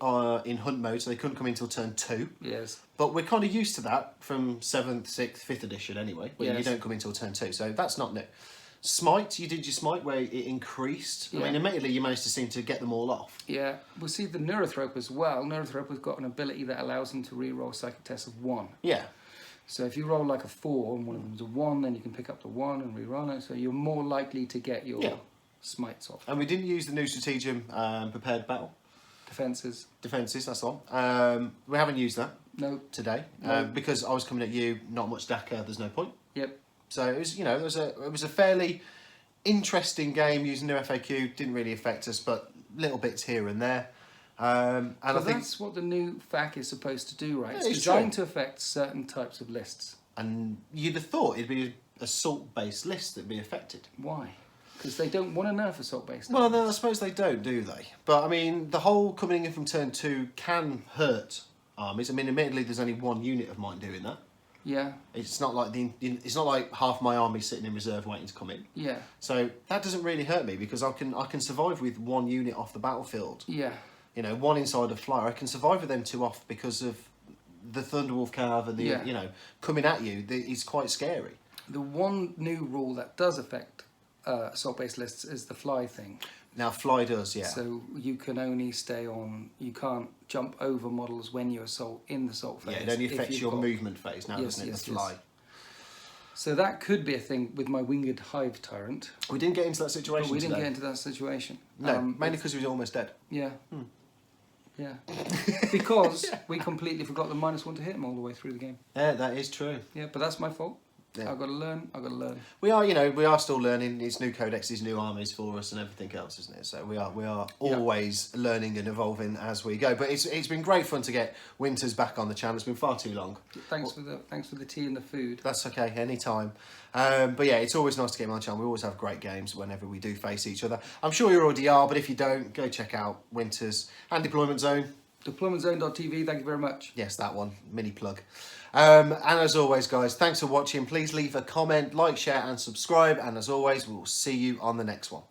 in hunt mode, so they couldn't come in until turn 2. Yes. But we're kind of used to that from 7th, 6th, 5th edition anyway, where you Yes. don't come in until turn 2, so that's not new. Smite, you did your Smite where it increased. I mean, immediately you managed to seem to get them all off. Yeah. We'll see the Neurothrope as well. Neurothrope has got an ability that allows them to re-roll psychic tests of 1. Yeah. So if you roll like a 4 and one of them's a 1, then you can pick up the 1 and re-roll it. So you're more likely to get your smites off. And we didn't use the new Stratagem Prepared Battle. Defences. Defences, that's the one. We haven't used that today because I was coming at you, not much Dakar, there's no point. Yep. So it was, it was a fairly interesting game using new FAQ. Didn't really affect us, but little bits here and there. And I think that's what the new FAQ is supposed to do, right? Yeah, it's it's designed to affect certain types of lists. And you'd have thought it'd be an assault-based list that'd be affected. Why? Because they don't want to nerf assault-based. Well, then I suppose they don't, do they? But I mean, the whole coming in from turn 2 can hurt armies. I mean, admittedly, there's only 1 unit of mine doing that. Yeah. It's not like half my army sitting in reserve waiting to come in. Yeah. So that doesn't really hurt me because I can survive with 1 unit off the battlefield. Yeah. 1 inside a flyer. I can survive with them 2 off because of the Thunderwolf Cav and the coming at you. It's quite scary. The one new rule that does affect assault-based lists is the fly thing. Now fly does, yeah. So you can only stay on. You can't jump over models when you're in the assault phase. Yeah, it only if affects you've your got- movement phase now, Yes, doesn't it? yes, The fly. yes. So that could be a thing with my winged hive tyrant. We didn't get into that But situation we didn't today. get into that situation. No, mainly because he was almost dead. Yeah. Yeah. Because we completely forgot the -1 to hit him all the way through the game. Yeah, that is true. Yeah, but that's my fault. Yeah. I've got to learn. I've got to learn. We are still learning. His new codex, his new armies for us, and everything else, isn't it? So we are always learning and evolving as we go. But it's been great fun to get Winters back on the channel. It's been far too long. Thanks for the tea and the food. That's okay, anytime. But yeah, it's always nice to get him on the channel. We always have great games whenever we do face each other. I'm sure you already are, but if you don't, go check out Winters and Deployment Zone. DeploymentZone.tv. Thank you very much. Yes, that one. Mini plug. And as always, guys, thanks for watching. Please leave a comment, like, share, and subscribe. And as always, we will see you on the next one.